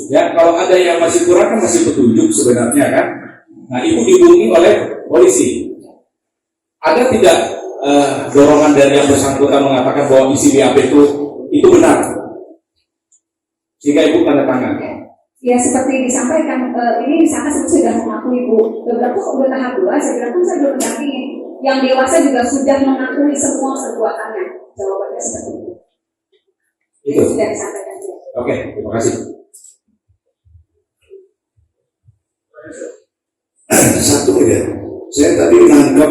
Ya, kalau ada yang masih kurang kan masih petunjuk sebenarnya kan. Nah, itu dihubungi oleh polisi. Ada tidak dorongan dari yang bersangkutan mengatakan bahwa isi BAP itu benar? Sehingga ibu tanda tangan. Ya seperti disampaikan, ini misalkan saya sudah mengakui Bu, beberapa udah tahap 2, saya bilang kan saya belum mendampingi. Yang dewasa juga sudah mengakui semua perbuatannya. Jawabannya seperti itu. Itu sudah disampaikan. Oke, terima kasih. Satu ya, saya tadi menangkap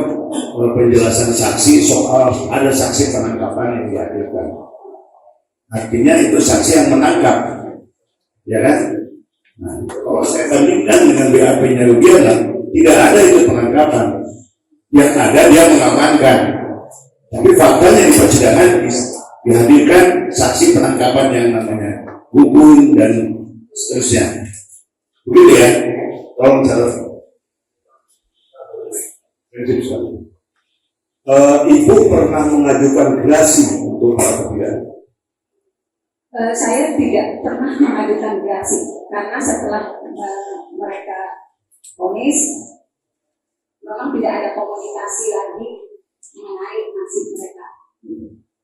penjelasan saksi soal ada saksi penangkapan yang dihadirkan. Artinya itu saksi yang menangkap, ya kan? Nah, kalau saya bandingkan dengan BAP-nya Rubiana, tidak ada itu penangkapan. Yang ada dia mengamankan. Tapi faktanya di persidangan dihadirkan saksi penangkapan yang namanya Gugun dan seterusnya. Begitu ya? Tolong catat. Prinsip sekali. Ibu pernah mengajukan gerasi untuk para terpidana? Saya tidak pernah mengajukan gerasi karena setelah mereka vonis memang tidak ada komunikasi lagi mengenai nasib mereka.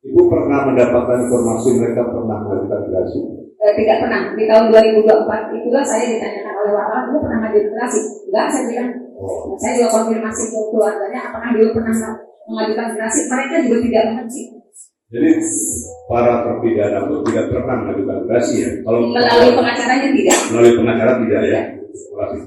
Ibu pernah mendapatkan informasi mereka pernah mengajukan gerasi? Tidak pernah. Di tahun 2024 itulah saya ditanyakan oleh wartawan, dulu pernah mengajukan gerasi? Enggak, saya bilang. Saya juga konfirmasi ke keluarganya apakah dulu pernah mengajukan gerasi. Mereka juga tidak mengerti. Jadi para terpidana itu tidak pernah mengajukan gerasi ya? Kalau melalui pengacaranya tidak. Melalui pengacara tidak ya? Terima kasih.